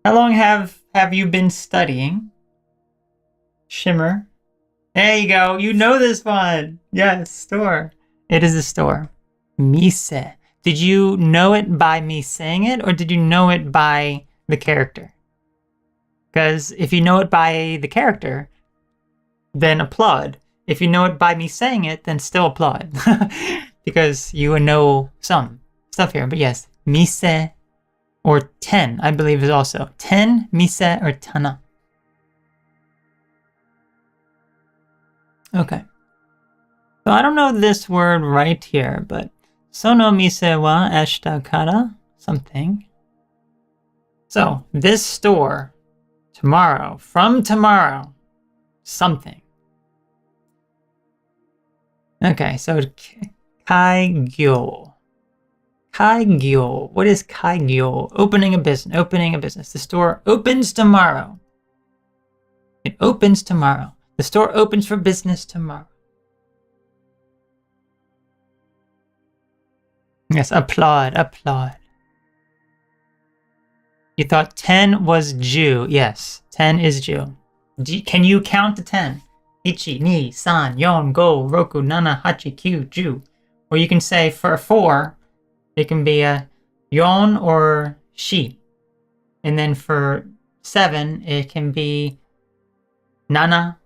How long have you been studying? Shimmer. There you go. You know this one. Yes, store. It is a store. Mise. Did you know it by me saying it, or did you know it by the character? Because if you know it by the character, then applaud. If you know it by me saying it, then still applaud. Because you know some stuff here. But yes, mise or ten, I believe is also. Ten, mise, or tana. Okay. So I don't know this word right here, but sono mise wa eshita kara something. So this store, tomorrow, from tomorrow, something. Okay, so kaigyo. Kaigyo. What is kaigyo? Opening a business. The store opens tomorrow. It opens tomorrow. The store opens for business tomorrow. Yes, applaud. You thought 10 was Jew. Yes, 10 is Jew. Can you count to 10? Ichi, ni, san, yon, go, roku, nana, hachi, kyu, ju. Or you can say for 4, it can be a yon or shi. And then for 7, it can be nana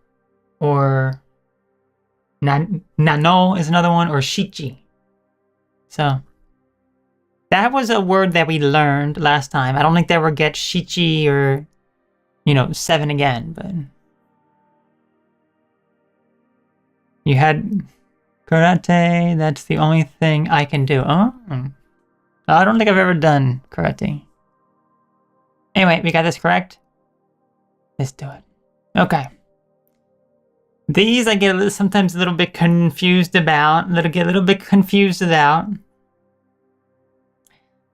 or nano is another one, or shichi. So that was a word that we learned last time. I don't think they ever get shichi or, 7 again, but you had karate. That's the only thing I can do. Oh, I don't think I've ever done karate. Anyway, we got this correct. Let's do it. Okay. These I get sometimes a little bit confused about.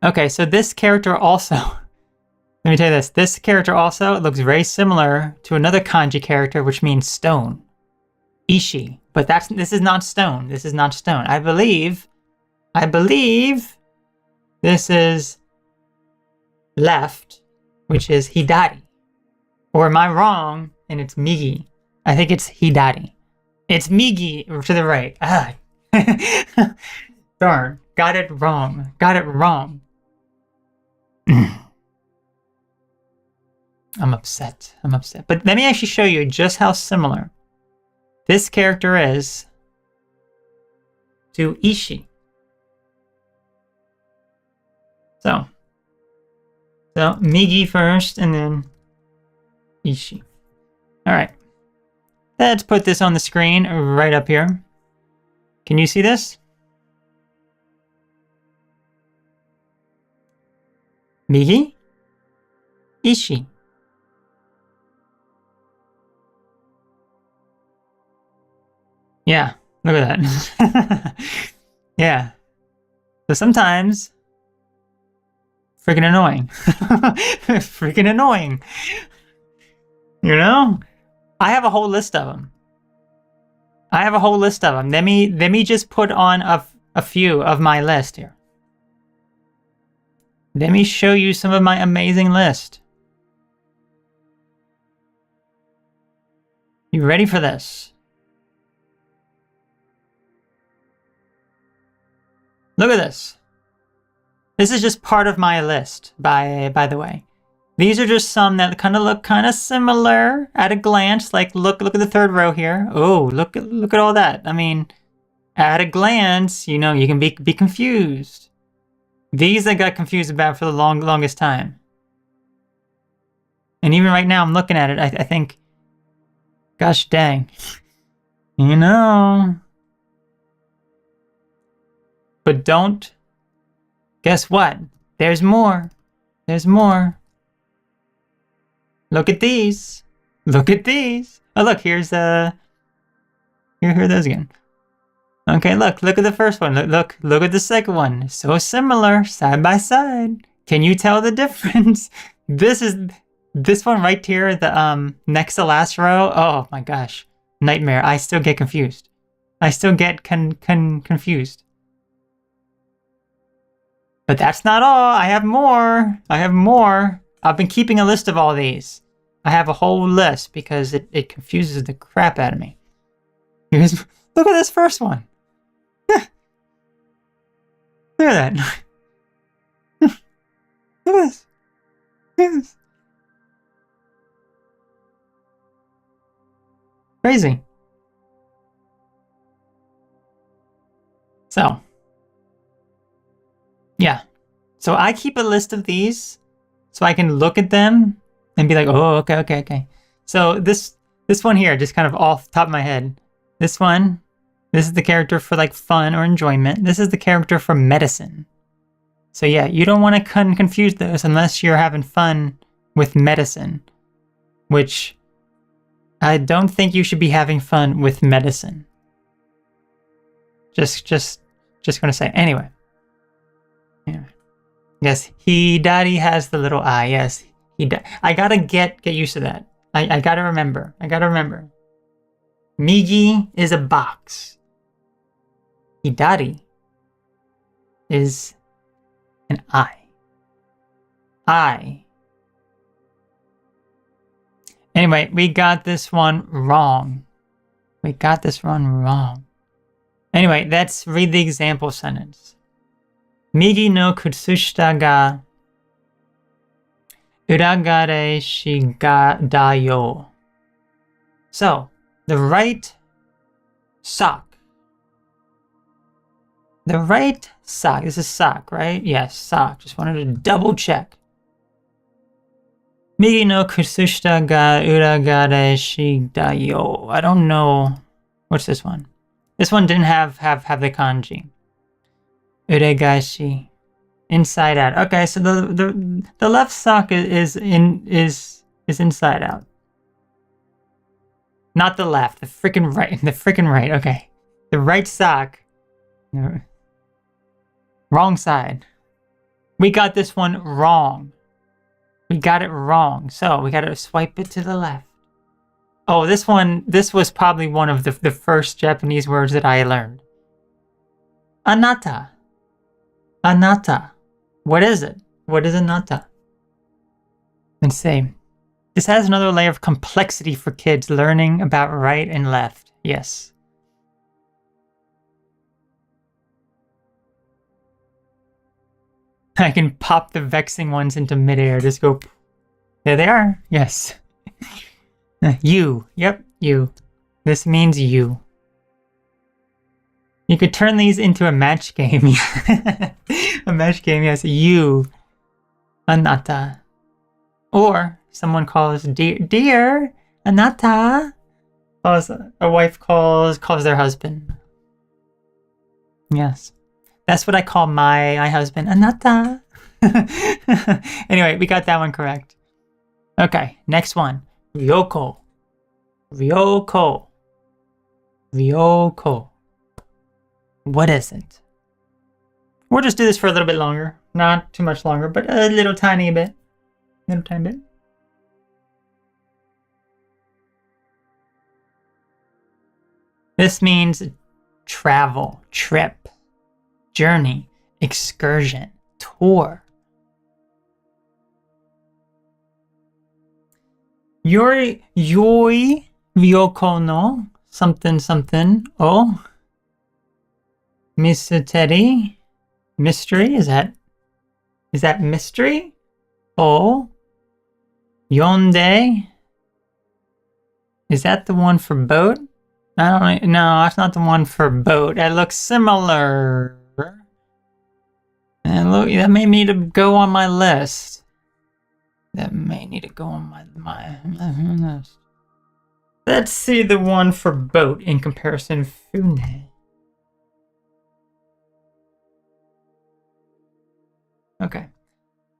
Okay, so this character also, let me tell you this. This character also looks very similar to another kanji character, which means stone. Ishi. But this is not stone. This is not stone. I believe this is left, which is hidari. Or am I wrong and it's migi? I think it's hidari. It's migi to the right. Ah. Darn. Got it wrong. I'm upset. But let me actually show you just how similar this character is to Ishi. So Migi first and then Ishi. Alright. Let's put this on the screen right up here. Can you see this? Migi, Ishi. Yeah, look at that. Yeah. So sometimes, freaking annoying. Freaking annoying. I have a whole list of them. Let me just put on a few of my list here. Let me show you some of my amazing list. You ready for this? Look at this. This is just part of my list, by the way. These are just some that kind of look kind of similar at a glance. Like look at the third row here. Oh, look at all that. I mean, at a glance, you can be confused. These I got confused about for the longest time. And even right now I'm looking at it, I think, gosh dang. But don't, guess what? There's more. Look at these. Oh look, here's here are those again. Okay, look at the first one. Look at the second one. So similar, side by side. Can you tell the difference? This one right here, the next to last row. Oh my gosh, nightmare. I still get confused. I still get confused. But that's not all. I have more. I've been keeping a list of all these. I have a whole list because it confuses the crap out of me. Look at this first one. Look at that. Look at this. Look at this. Crazy. So, yeah. So I keep a list of these so I can look at them and be like, oh, okay. So this one here, just kind of off the top of my head. This one, this is the character for like fun or enjoyment. This is the character for medicine. So yeah, you don't want to confuse those unless you're having fun with medicine, which I don't think you should be having fun with medicine. Just gonna say. Anyway. Yes, Hidari has the little eye. Yes, I gotta get used to that. I gotta remember. Migi is a box. Hidari is an eye. Eye. Anyway, we got this one wrong. Anyway, let's read the example sentence. Migi no kutsushita ga uragare shi ga da yo. So, the right sock. This is sock, right? Yes, sock. Just wanted to double check. Migi no kutsushita ga uragare shi da yo. I don't know. What's this one? This one didn't have the kanji. Uregashi. Inside out. Okay, so the left sock is inside out. Not the left, the freaking right. Okay. The right sock. Wrong side. We got this one wrong. We got it wrong. So we gotta swipe it to the left. Oh, this was probably one of the first Japanese words that I learned. Anata. Anata. What is it? What is anata? And say, this has another layer of complexity for kids learning about right and left. Yes. I can pop the vexing ones into midair. Just go. There they are. Yes. You. Yep, you. This means you. You could turn these into a match game. A match game, yes. You. Anata. Or someone calls dear Anata. A wife calls their husband. Yes. That's what I call my husband. Anata. Anyway, we got that one correct. Okay, next one. Ryoko. What is it? We'll just do this for a little bit longer. Not too much longer, but a little tiny bit. This means travel, trip, journey, excursion, tour. Yoi ryoko no something o misuteri. Mystery? Is that mystery? O yonde. Is that the one for boat? I don't know. No, that's not the one for boat. It looks similar. And look, that may need to go on my list. Let's see the one for boat in comparison. Fune. Okay.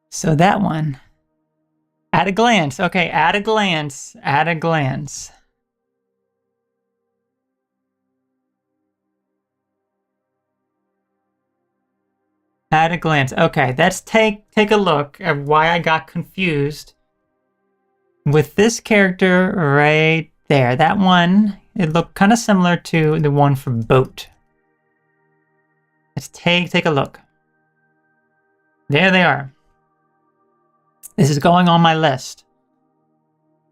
So that one. At a glance. Okay, at a glance. At a glance. At a glance. Okay, let's take a look at why I got confused with this character right there. That one, it looked kind of similar to the one for boat. Let's take a look. There they are. This is going on my list.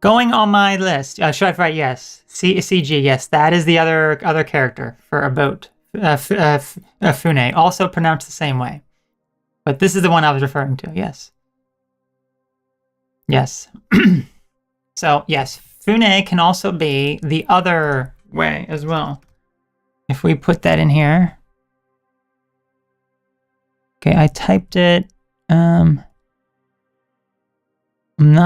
Going on my list. Should I write yes? CG, yes. That is the other character for a boat. Fune, also pronounced the same way. But this is the one I was referring to, yes. Yes. So, yes, Fune can also be the other way as well. If we put that in here. Okay, I typed it.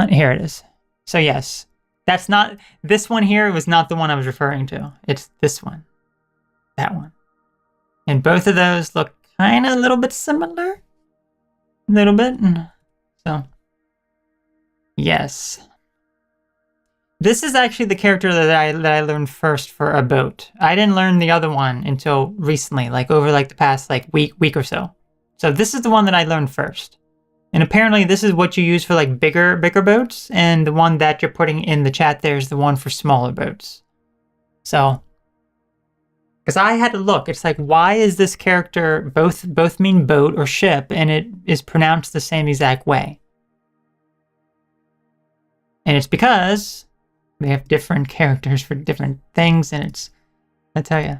Here it is. So yes, that's not, this one here was not the one I was referring to. It's this one. That one. And both of those look kind of a little bit similar. A little bit. So, yes. This is actually the character that I learned first for a boat. I didn't learn the other one until recently, like over like the past like week or so. So this is the one that I learned first. And apparently this is what you use for like bigger boats, and the one that you're putting in the chat there is the one for smaller boats. So, because I had to look, it's like, why is this character both mean boat or ship, and it is pronounced the same exact way? And it's because they have different characters for different things, and it's, I tell you,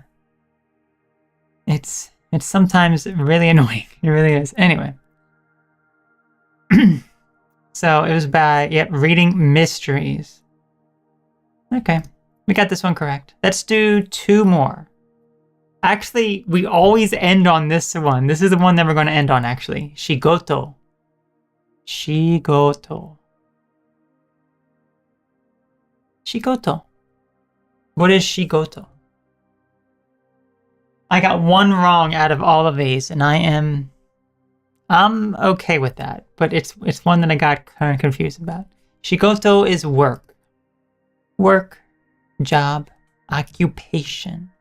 it's sometimes really annoying. It really is. Anyway. So it was by, reading mysteries. Okay, we got this one correct. Let's do 2 more. Actually, we always end on this one. This is the one that we're going to end on, actually. Shigoto. Shigoto. Shigoto. What is shigoto? I got 1 wrong out of all of these, and I'm okay with that, but it's one that I got kind of confused about. Shigoto is work. Work, job, occupation.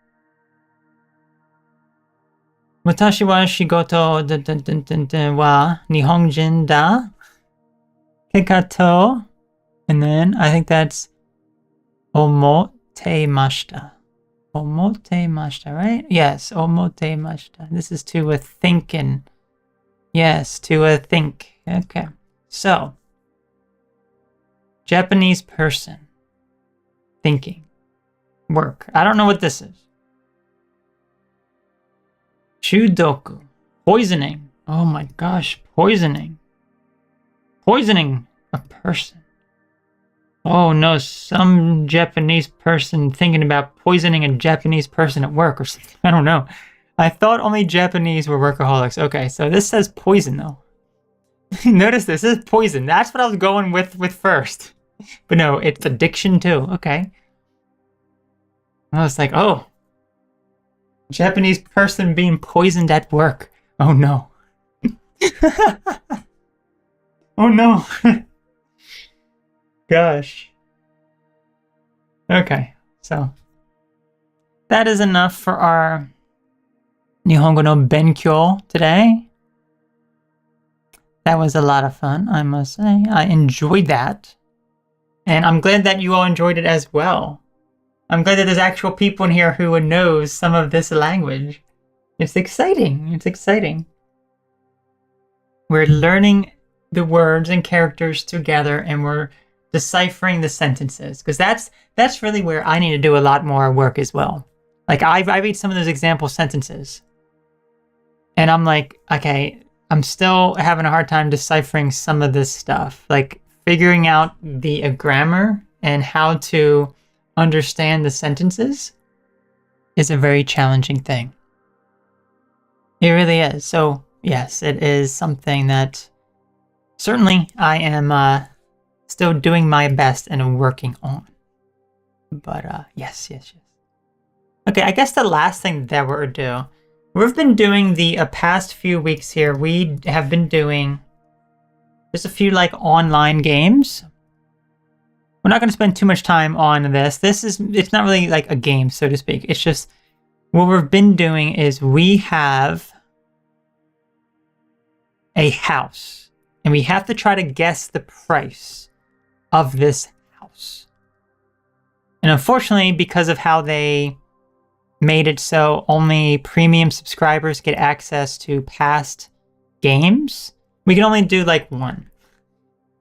Watashi wa shigoto wa nihonjin da kekato. And then I think that's omotemashita. Omotemashita, right? Yes, omotemashita. This is to a thinking. Yes, to a think. Okay. So, Japanese person. Thinking. Work. I don't know what this is. Shudoku. Poisoning. Oh my gosh, poisoning. Poisoning a person. Oh no, some Japanese person thinking about poisoning a Japanese person at work or something. I don't know. I thought only Japanese were workaholics. Okay, so this says poison though. Notice this is poison. That's what I was going with first. But no, it's addiction too. Okay. I was like, oh. Japanese person being poisoned at work. Oh no. Oh no. Gosh. Okay, so that is enough for our Nihongo no Benkyou today. That was a lot of fun, I must say. I enjoyed that. And I'm glad that you all enjoyed it as well. I'm glad that there's actual people in here who knows some of this language. It's exciting. It's exciting. We're learning the words and characters together, and we're deciphering the sentences. Because that's really where I need to do a lot more work as well. Like, I read some of those example sentences. And I'm like, okay, I'm still having a hard time deciphering some of this stuff. Like, figuring out the grammar and how to understand the sentences is a very challenging thing. It really is. So, yes, it is something that certainly I am still doing my best and working on. But, yes. Okay, I guess the last thing that we're doing, we've been doing the past few weeks here, we have been doing just a few like online games. We're not going to spend too much time on this. It's not really like a game, so to speak. It's just what we've been doing is we have a house and we have to try to guess the price of this house. And unfortunately, because of how they made it so only premium subscribers get access to past games, we can only do like one.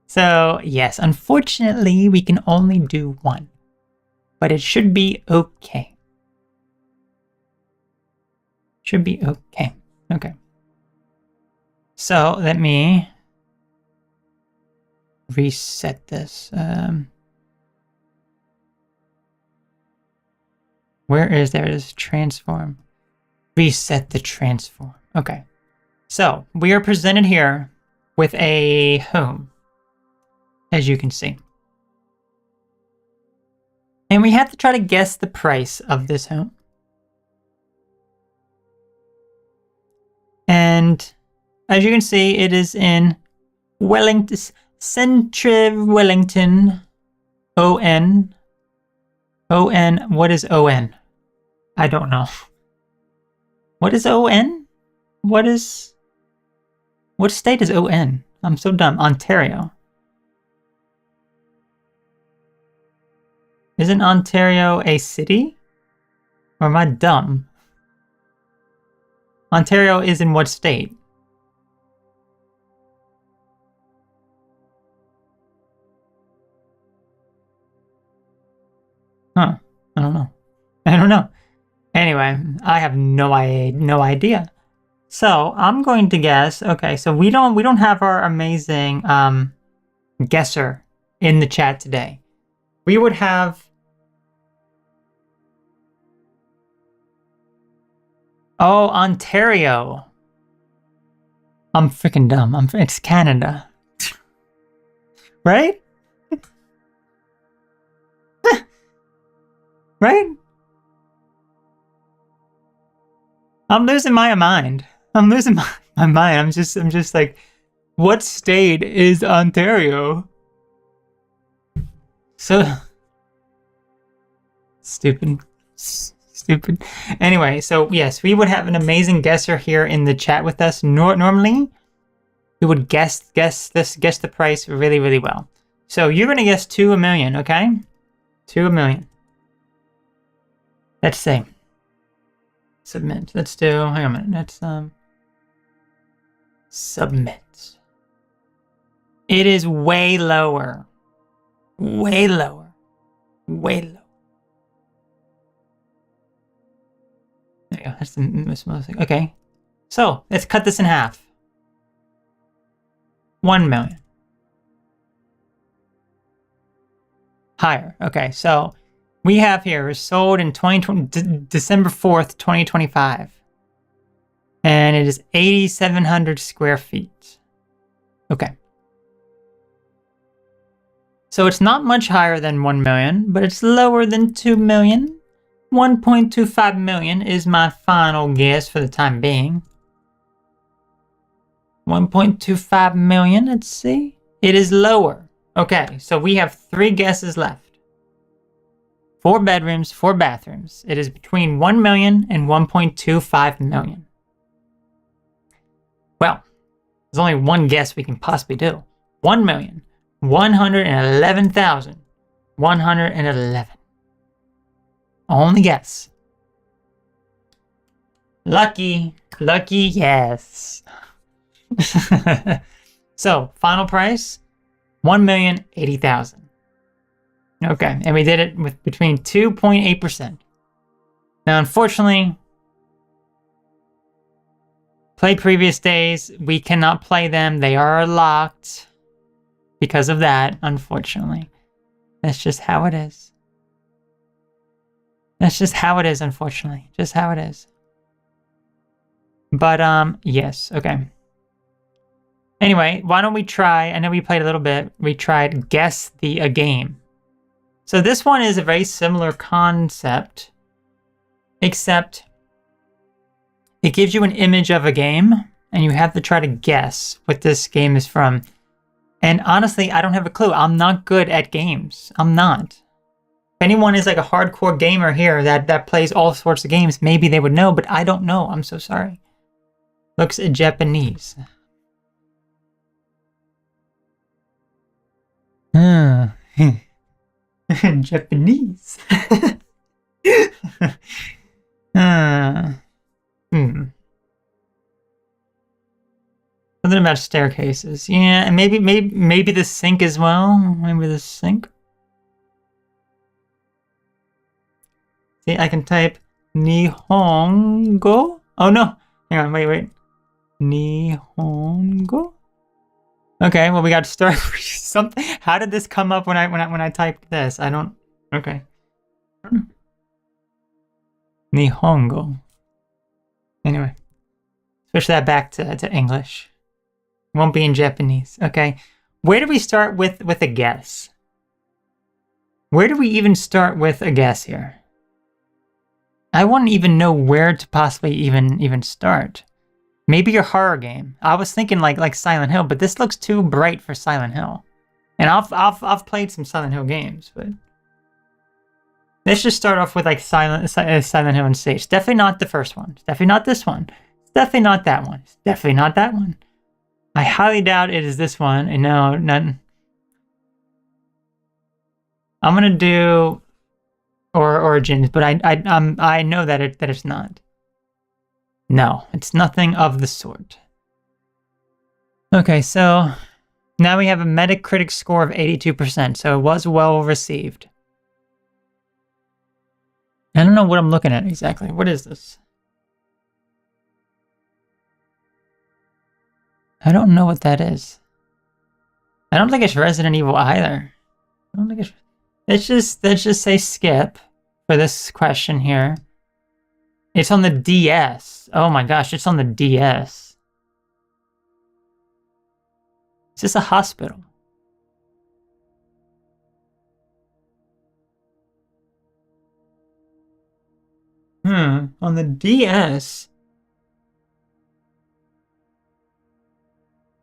So, yes, unfortunately, we can only do one. But it should be okay. Should be okay. Okay. So, let me reset this. Where is there? This transform. Reset the transform. Okay. So, we are presented here with a home, as you can see. And we have to try to guess the price of this home. And as you can see, it is in Wellington, Central Wellington, ON. ON, what is ON? I don't know. What is ON? What state is ON? I'm so dumb. Ontario. Isn't Ontario a city? Or am I dumb? Ontario is in what state? Huh. I don't know. I don't know. Anyway, I have no idea. So I'm going to guess. Okay, so we don't have our amazing guesser in the chat today. We would have. Oh, Ontario. I'm freaking dumb. It's Canada. Right? Right? I'm losing my mind. I'm losing my mind. I'm just like, what state is Ontario? So stupid. Stupid. Anyway, so yes, we would have an amazing guesser here in the chat with us. Normally, we would guess the price really well. So you're gonna guess 2 million, okay? 2 million. Let's see. Submit. Let's do. Hang on a minute. Let's submit. It is way lower. Way lower. Way lower. There you go. That's the most thing. Okay. So let's cut this in half. 1 million. Higher. Okay. So we have here sold in December 4th, 2025. And it is 8,700 square feet. Okay. So it's not much higher than 1 million, but it's lower than 2 million. 1.25 million is my final guess for the time being. 1.25 million, let's see. It is lower. Okay, so we have 3 guesses left. 4 bedrooms, 4 bathrooms. It is between 1 million and 1.25 million. Well, there's only one guess we can possibly do. 1,111,111. Only guess. Lucky, yes. So, final price, 1,080,000. Okay, and we did it with between 2.8%. Now, unfortunately, play previous days. We cannot play them. They are locked because of that, unfortunately. That's just how it is. That's just how it is, unfortunately. Just how it is. But, yes, okay. Anyway, why don't we try, I know we played a little bit, we tried Guess a Game. So this one is a very similar concept, except it gives you an image of a game, and you have to try to guess what this game is from. And honestly, I don't have a clue. I'm not good at games. I'm not. If anyone is like a hardcore gamer here that plays all sorts of games, maybe they would know, but I don't know. I'm so sorry. Looks Japanese. Japanese. So Something about staircases. Yeah, and maybe the sink as well. Maybe the sink. See, I can type Nihongo. Oh no. Hang on, wait. Nihongo. Okay, well we got to start something. How did this come up when I typed this? I don't. Okay. Nihongo. Anyway, switch that back to English. Won't be in Japanese. Okay. Where do we start with a guess? Where do we even start with a guess here? I wouldn't even know where to possibly even start. Maybe a horror game. I was thinking like Silent Hill, but this looks too bright for Silent Hill. And I've played some Silent Hill games, but let's just start off with like Silent Hill and Sage. Definitely not the first one. It's definitely not this one. It's definitely not that one. It's definitely not that one. I highly doubt it is this one. And no, none. I'm gonna do Origins, but I know that it's not. No, it's nothing of the sort. Okay, so now we have a Metacritic score of 82%, so it was well received. I don't know what I'm looking at exactly. What is this? I don't know what that is. I don't think it's Resident Evil either. I don't think it's... Let's just say skip for this question here. It's on the DS. Oh my gosh, it's on the DS. Is this a hospital? On the DS.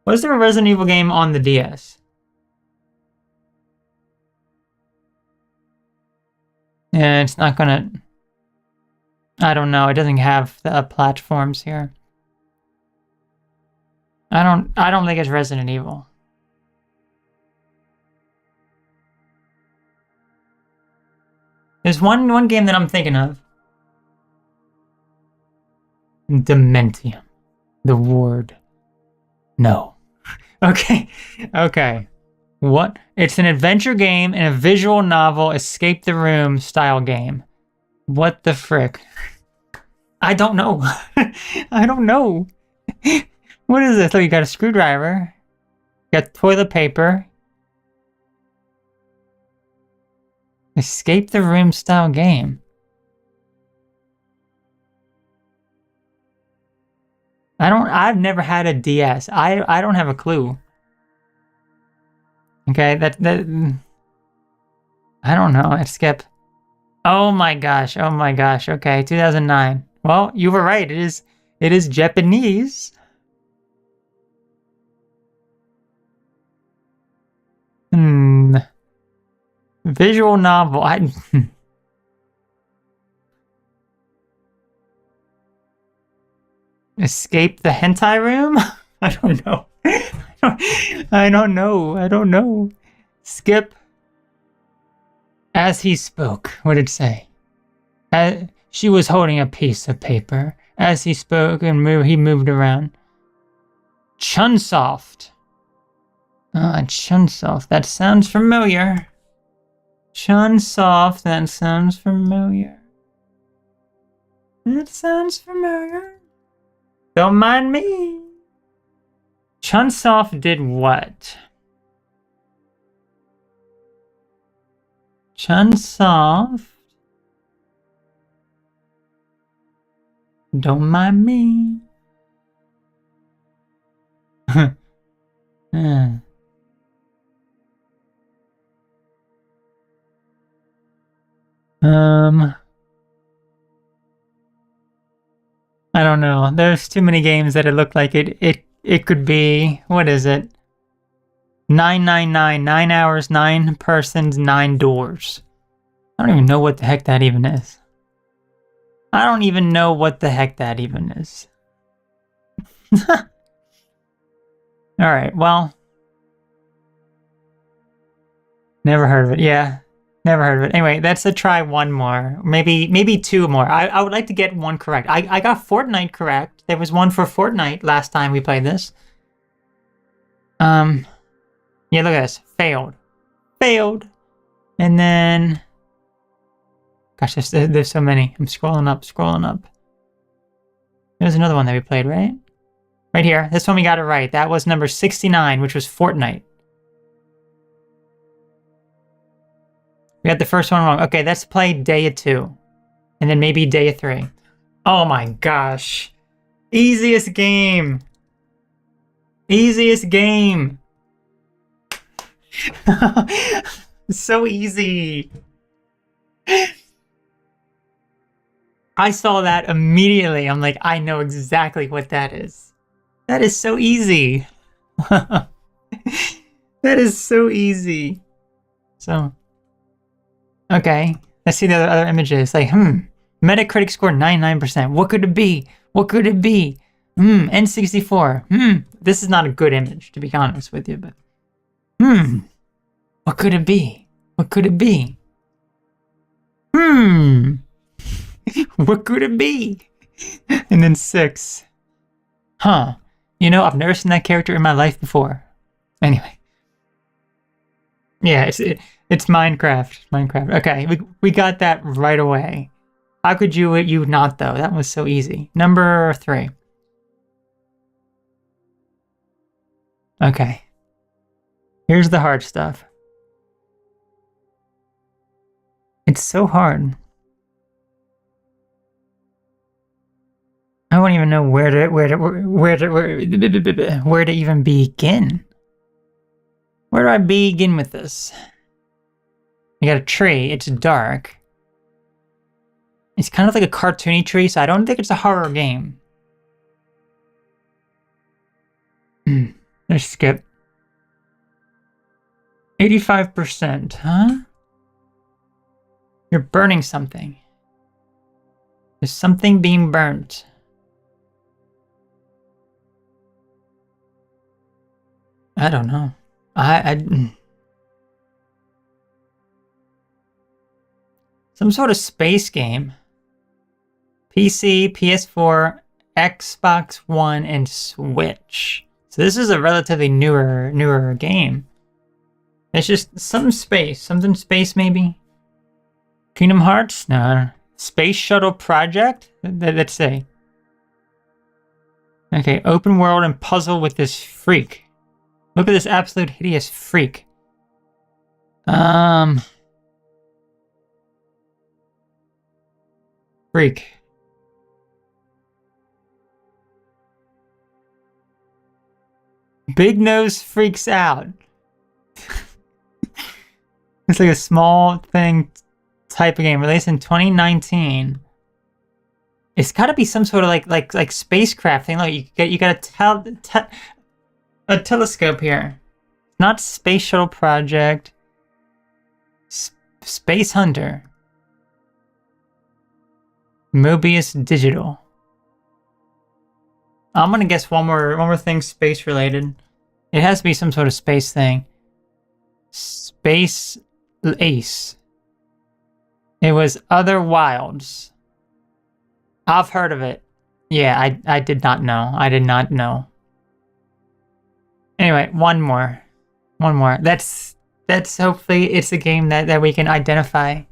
Was there a Resident Evil game on the DS? Yeah, it's not gonna... I don't know, it doesn't have the platforms here. I don't think it's Resident Evil. There's one game that I'm thinking of. Dementium. The Ward. No. Okay. What? It's an adventure game and a visual novel escape the room style game. What the frick? I don't know. I don't know. What is this? Oh, you got a screwdriver. You got toilet paper. Escape the room style game. I've never had a DS. I don't have a clue. Okay, that I don't know. I skip. Oh my gosh. Okay, 2009. Well, you were right. It is Japanese. Visual novel. Escape the hentai room? I don't know. I don't know. Skip. As he spoke. What did it say? She was holding a piece of paper. As he spoke and he moved around. Chunsoft. Chunsoft. That sounds familiar. Chunsoft. That sounds familiar. Don't mind me. Chunsoft did what? Chunsoft. Don't mind me. I don't know. There's too many games that it looked like it could be. What is it? 999. 9 hours, 9 persons, 9 doors. I don't even know what the heck that even is. Alright, well. Never heard of it. Yeah. Never heard of it. Anyway, let's try one more. Maybe two more. I would like to get one correct. I got Fortnite correct. There was one for Fortnite last time we played this. Yeah, look at this. Failed. Failed. And then... Gosh, there's so many. I'm scrolling up, scrolling up. There's another one that we played, right? Right here. This one we got it right. That was number 69, which was Fortnite. We got the first one wrong. Okay, let's play day of 2. And then maybe day of 3. Oh my gosh. Easiest game. Easiest game. So easy. I saw that immediately. I'm like, I know exactly what that is. That is so easy. That is so easy. So, okay. Let's see the other images. Like, Metacritic score 99%. What could it be? What could it be? N64. This is not a good image, to be honest with you, but what could it be? What could it be? What could it be? And then 6. Huh. You know, I've never seen that character in my life before. Anyway. Yeah, it's Minecraft. Minecraft. Okay, we got that right away. How could you not, though? That was so easy. Number 3. Okay. Here's the hard stuff. It's so hard. I won't even know where to even begin. Where do I begin with this? I got a tree. It's dark. It's kind of like a cartoony tree, so I don't think it's a horror game. Let's skip. 85%, huh? You're burning something. There's something being burnt. I don't know. Some sort of space game. PC, PS4, Xbox One, and Switch. So this is a relatively newer game. It's just something space maybe. Kingdom Hearts? No. Space Shuttle Project? Let's say. Okay, open world and puzzle with this freak. Look at this absolute hideous freak. Freak. Big Nose freaks out. It's like a small thing type of game released in 2019. It's got to be some sort of like spacecraft thing. Like you got a telescope here. Not Space Shuttle Project. Space Hunter. Mobius Digital. I'm gonna guess one more thing space related. It has to be some sort of space thing. Space Ace. It was Other Wilds. I've heard of it. Yeah, I did not know. I did not know. Anyway, one more. That's hopefully it's a game that we can identify.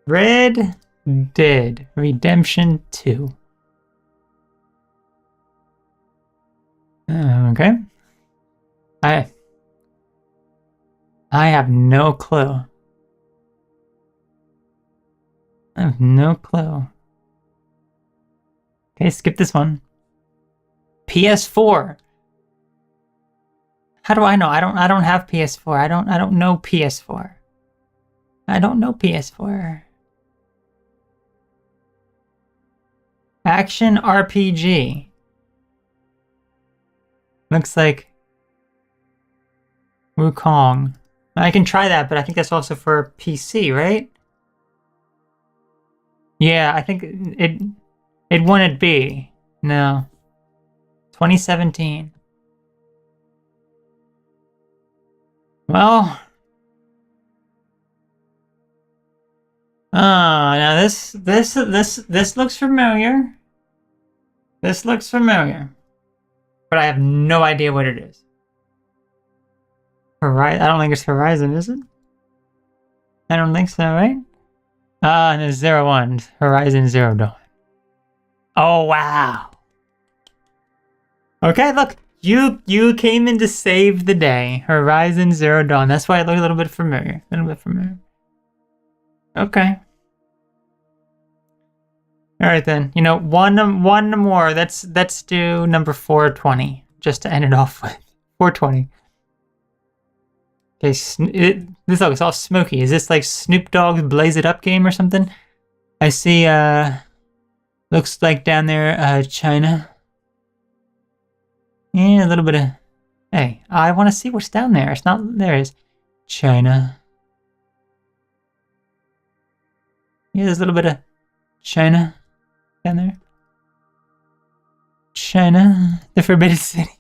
Red Dead Redemption 2. Okay. I have no clue. I have no clue. Okay, skip this one. PS4. How do I know? I don't have PS4. I don't know PS4. I don't know PS4. Action RPG. Looks like Wukong. I can try that, but I think that's also for PC, right? Yeah, I think it wouldn't be. No. 2017. Well, Now this looks familiar. This looks familiar. But I have no idea what it is. Horizon? I don't think it's Horizon, is it? I don't think so, right? And it's 01. Horizon Zero Dawn. Oh, wow. Okay, look. You came in to save the day. Horizon Zero Dawn. That's why it looked a little bit familiar. A little bit familiar. Okay. Alright then. You know, one more. Let's do number 420. Just to end it off with. 420. Okay, this looks all smoky. Is this like Snoop Dogg's Blaze It Up game or something? I see, looks like down there, China. Yeah, a little bit of... Hey, I want to see what's down there. It's not... There it is. China. Yeah, there's a little bit of China down there. China. The Forbidden City.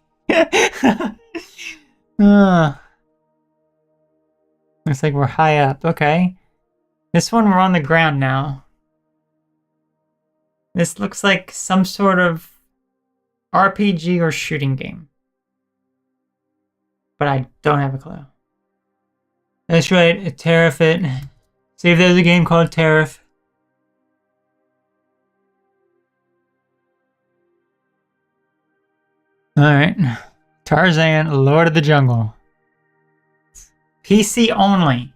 Looks like we're high up. Okay. This one, we're on the ground now. This looks like some sort of RPG or shooting game. But I don't have a clue. That's right, a Tariff it. See if there's a game called Tariff. Alright. Tarzan, Lord of the Jungle. PC only.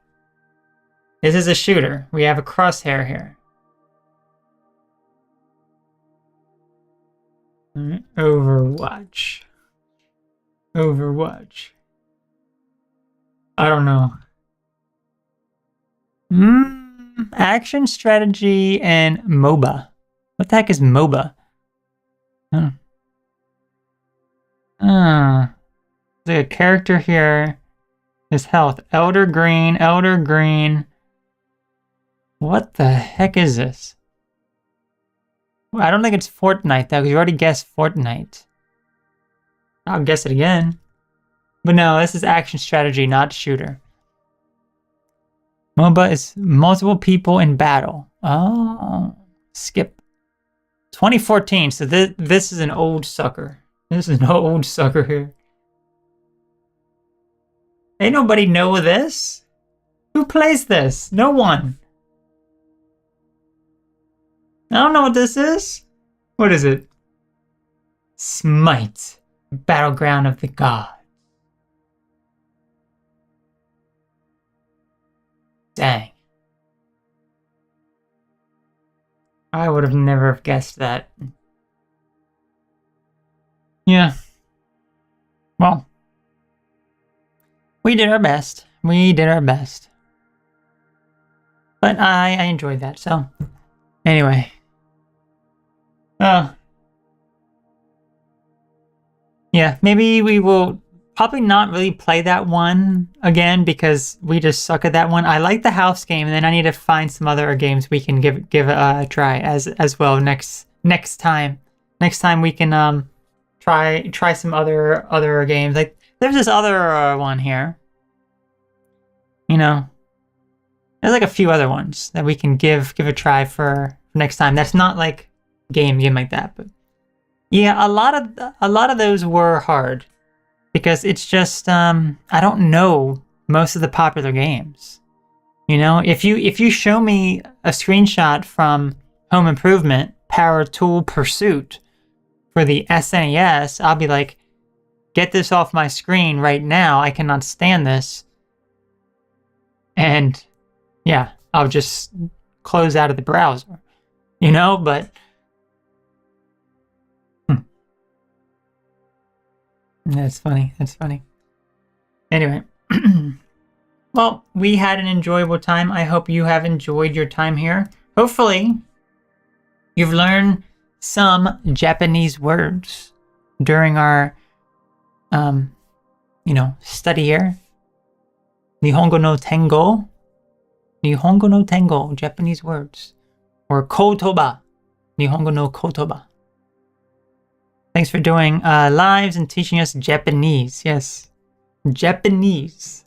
This is a shooter. We have a crosshair here. Overwatch. Overwatch. I don't know. Action, strategy, and MOBA. What the heck is MOBA? There's a character here. His health. Elder Green, Elder Green. What the heck is this? I don't think it's Fortnite though, because you already guessed Fortnite. I'll guess it again. But no, this is action strategy, not shooter. MOBA is multiple people in battle. Oh, skip. 2014, so this is an old sucker. This is an old sucker here. Ain't nobody know this. Who plays this? No one. I don't know what this is. What is it? Smite. Battleground of the Gods. Dang. I would have never guessed that. Yeah. Well. We did our best. We did our best. But I enjoyed that, so. Anyway. Yeah, maybe we will probably not really play that one again because we just suck at that one. I like the house game, and then I need to find some other games we can give a try as well next time. Next time we can try some other games. Like there's this other one here. You know, there's like a few other ones that we can give a try for next time. That's not like game like that, but yeah, a lot of those were hard because it's just I don't know most of the popular games. You know, if you show me a screenshot from Home Improvement Power Tool Pursuit for the SNES, I'll be like, get this off my screen right now. I cannot stand this. And yeah, I'll just close out of the browser. You know, but that's funny. That's funny. Anyway, well, we had an enjoyable time. I hope you have enjoyed your time here. Hopefully, you've learned some Japanese words during our, study here. Nihongo no tengo. Nihongo no tengo, Japanese words. Or kotoba. Nihongo no kotoba. Thanks for doing lives and teaching us Japanese. Yes. Japanese.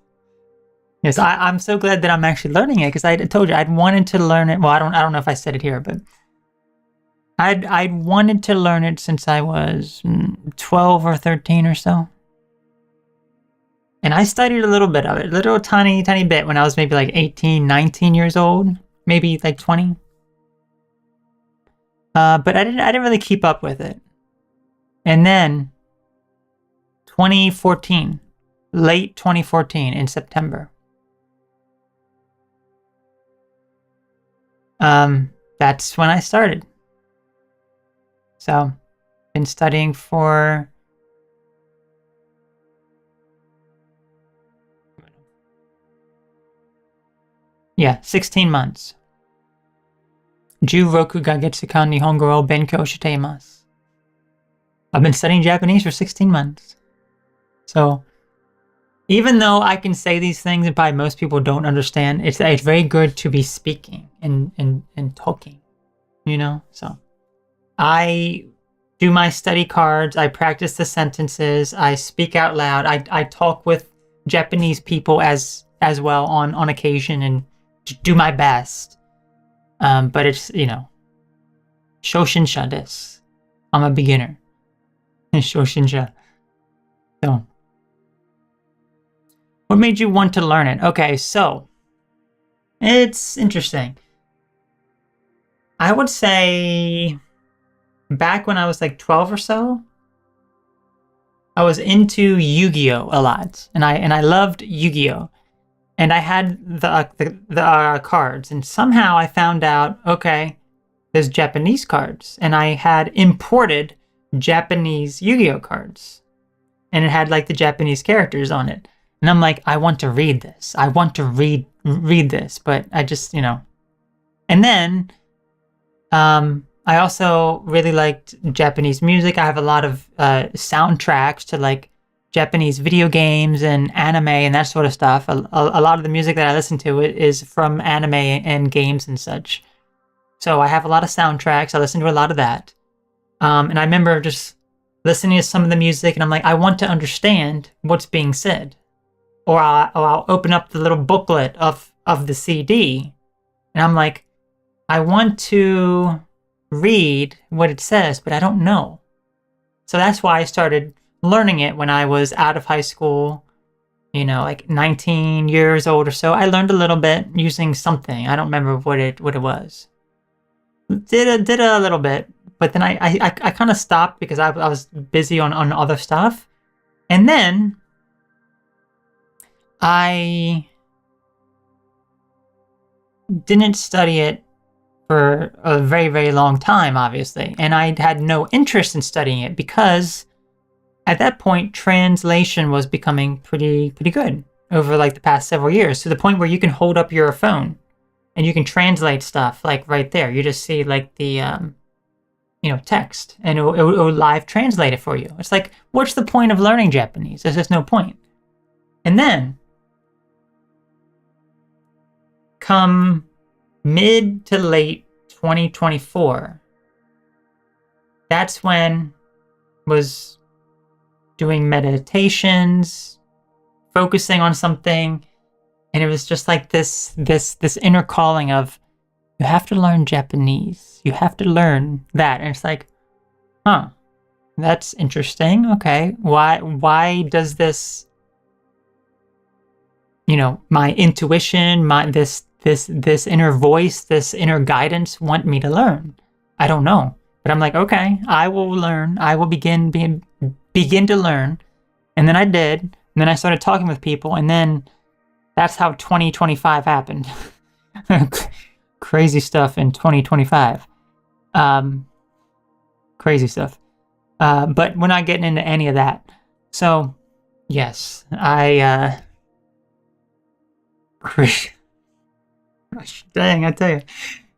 Yes, I'm so glad that I'm actually learning it because I told you I'd wanted to learn it. Well, I don't know if I said it here, but I'd wanted to learn it since I was 12 or 13 or so. And I studied a little bit of it, a little tiny bit when I was maybe like 18, 19 years old, maybe like 20. But I didn't really keep up with it. And then 2014, late 2014 in September. That's when I started. So, been studying for 16 months. 16ヶ月間日本語を勉強しています. I've been studying Japanese for 16 months. So, even though I can say these things and probably most people don't understand, it's very good to be speaking and talking, you know? So, I do my study cards, I practice the sentences, I speak out loud, I talk with Japanese people as well on occasion and do my best. But it's, you know, shoshinsha desu. I'm a beginner. Shoshinsha. So, what made you want to learn it? Okay, so, it's interesting. I would say, back when I was like 12 or so, I was into Yu-Gi-Oh! A lot. And I loved Yu-Gi-Oh! And I had the cards, and somehow I found out, okay, there's Japanese cards, and I had imported Japanese Yu-Gi-Oh cards, and it had like the Japanese characters on it, and I'm like, I want to read this. I want to read this, but I just, you know. And then, I also really liked Japanese music. I have a lot of soundtracks to like Japanese video games and anime and that sort of stuff. A lot of the music that I listen to is from anime and games and such. So I have a lot of soundtracks. I listen to a lot of that. And I remember just listening to some of the music and I'm like, I want to understand what's being said. Or I'll open up the little booklet of the CD and I'm like, I want to read what it says, but I don't know. So that's why I started learning it when I was out of high school, you know, like 19 years old or so. I learned a little bit using something. I don't remember what it was. Did a little bit, but then I kind of stopped because I was busy on other stuff. And then I didn't study it for a very, very long time, obviously. And I had no interest in studying it because at that point, translation was becoming pretty good over like the past several years, to the point where you can hold up your phone and you can translate stuff like right there. You just see like the, you know, text and it'll live translate it for you. It's like, what's the point of learning Japanese? There's just no point. And then, come mid to late 2024, that's when was doing meditations, focusing on something, and it was just like this inner calling of, you have to learn Japanese. You have to learn that. And it's like, huh, that's interesting. Okay, why does this, you know, my intuition, this inner voice, this inner guidance want me to learn? I don't know. But I'm like, okay, I will learn. I will begin to learn. And then I did. And then I started talking with people. And then that's how 2025 happened. Crazy stuff in 2025. Crazy stuff. But we're not getting into any of that. So, yes, dang, I tell you.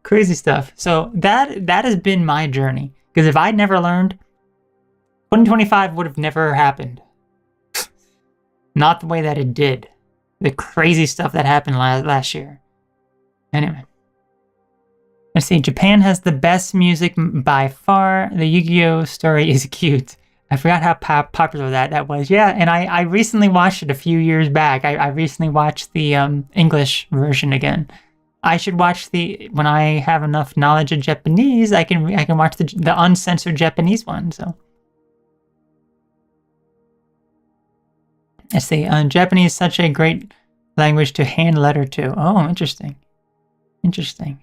Crazy stuff. So that has been my journey. Because if I'd never learned, 2025 would have never happened. Not the way that it did. The crazy stuff that happened last year. Anyway. Let's see. Japan has the best music by far. The Yu-Gi-Oh story is cute. I forgot how popular that was. Yeah, and I recently watched it a few years back. I recently watched the English version again. I should watch when I have enough knowledge of Japanese. I can watch the uncensored Japanese one. So I see. Japanese is such a great language to hand letter to. Oh, interesting. Interesting.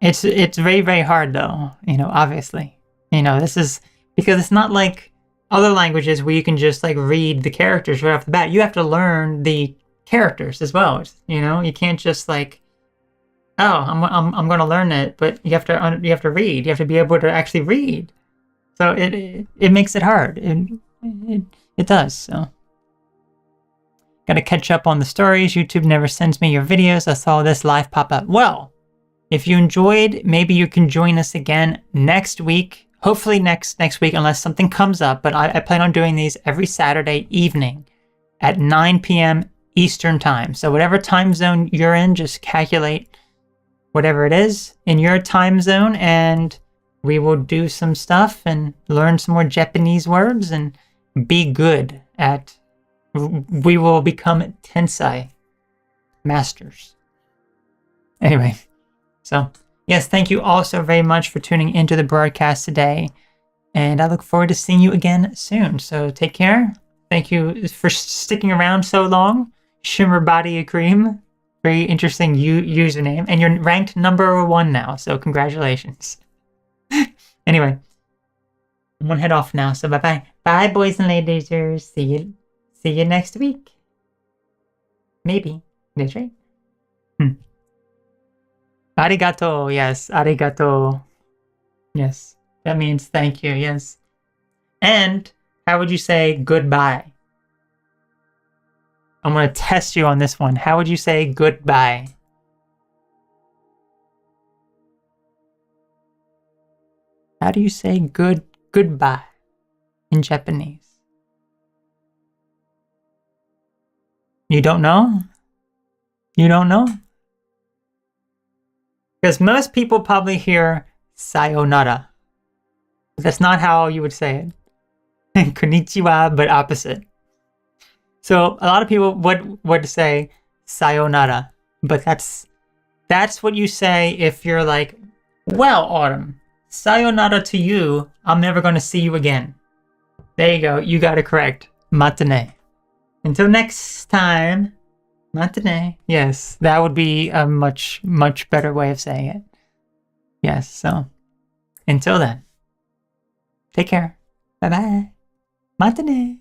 It's very, very hard though, obviously. This is because it's not like other languages where you can just like read the characters right off the bat. You have to learn the characters as well. You can't just like, oh, I'm going to learn it, but you have to read. You have to be able to actually read. So it makes it hard. It does. So got to catch up on the stories. YouTube never sends me your videos. I saw this live pop up. Well, if you enjoyed, maybe you can join us again next week. Hopefully next week, unless something comes up. But I plan on doing these every Saturday evening at 9 p.m. Eastern time. So whatever time zone you're in, just calculate whatever it is in your time zone, and we will do some stuff and learn some more Japanese words and be good at. We will become Tensei masters. Anyway. So, yes, thank you all so very much for tuning into the broadcast today. And I look forward to seeing you again soon. So take care. Thank you for sticking around so long. Shimmer Body Cream. Very interesting username. And you're ranked #1 now. So congratulations. Anyway, I'm going to head off now. So bye-bye. Bye, boys and ladies. See you next week. Maybe. That's right. Arigato, yes, arigato. Yes, that means thank you, yes. And how would you say goodbye? I'm going to test you on this one. How would you say goodbye? How do you say goodbye in Japanese? You don't know? You don't know? Because most people probably hear sayonara. But that's not how you would say it. Konnichiwa, but opposite. So a lot of people would say sayonara. But that's what you say if you're like, well, Autumn, sayonara to you. I'm never going to see you again. There you go. You got it correct. Matane. Until next time. Matane. Yes, that would be a much, much better way of saying it. Yes, so until then, take care. Bye-bye. Matane.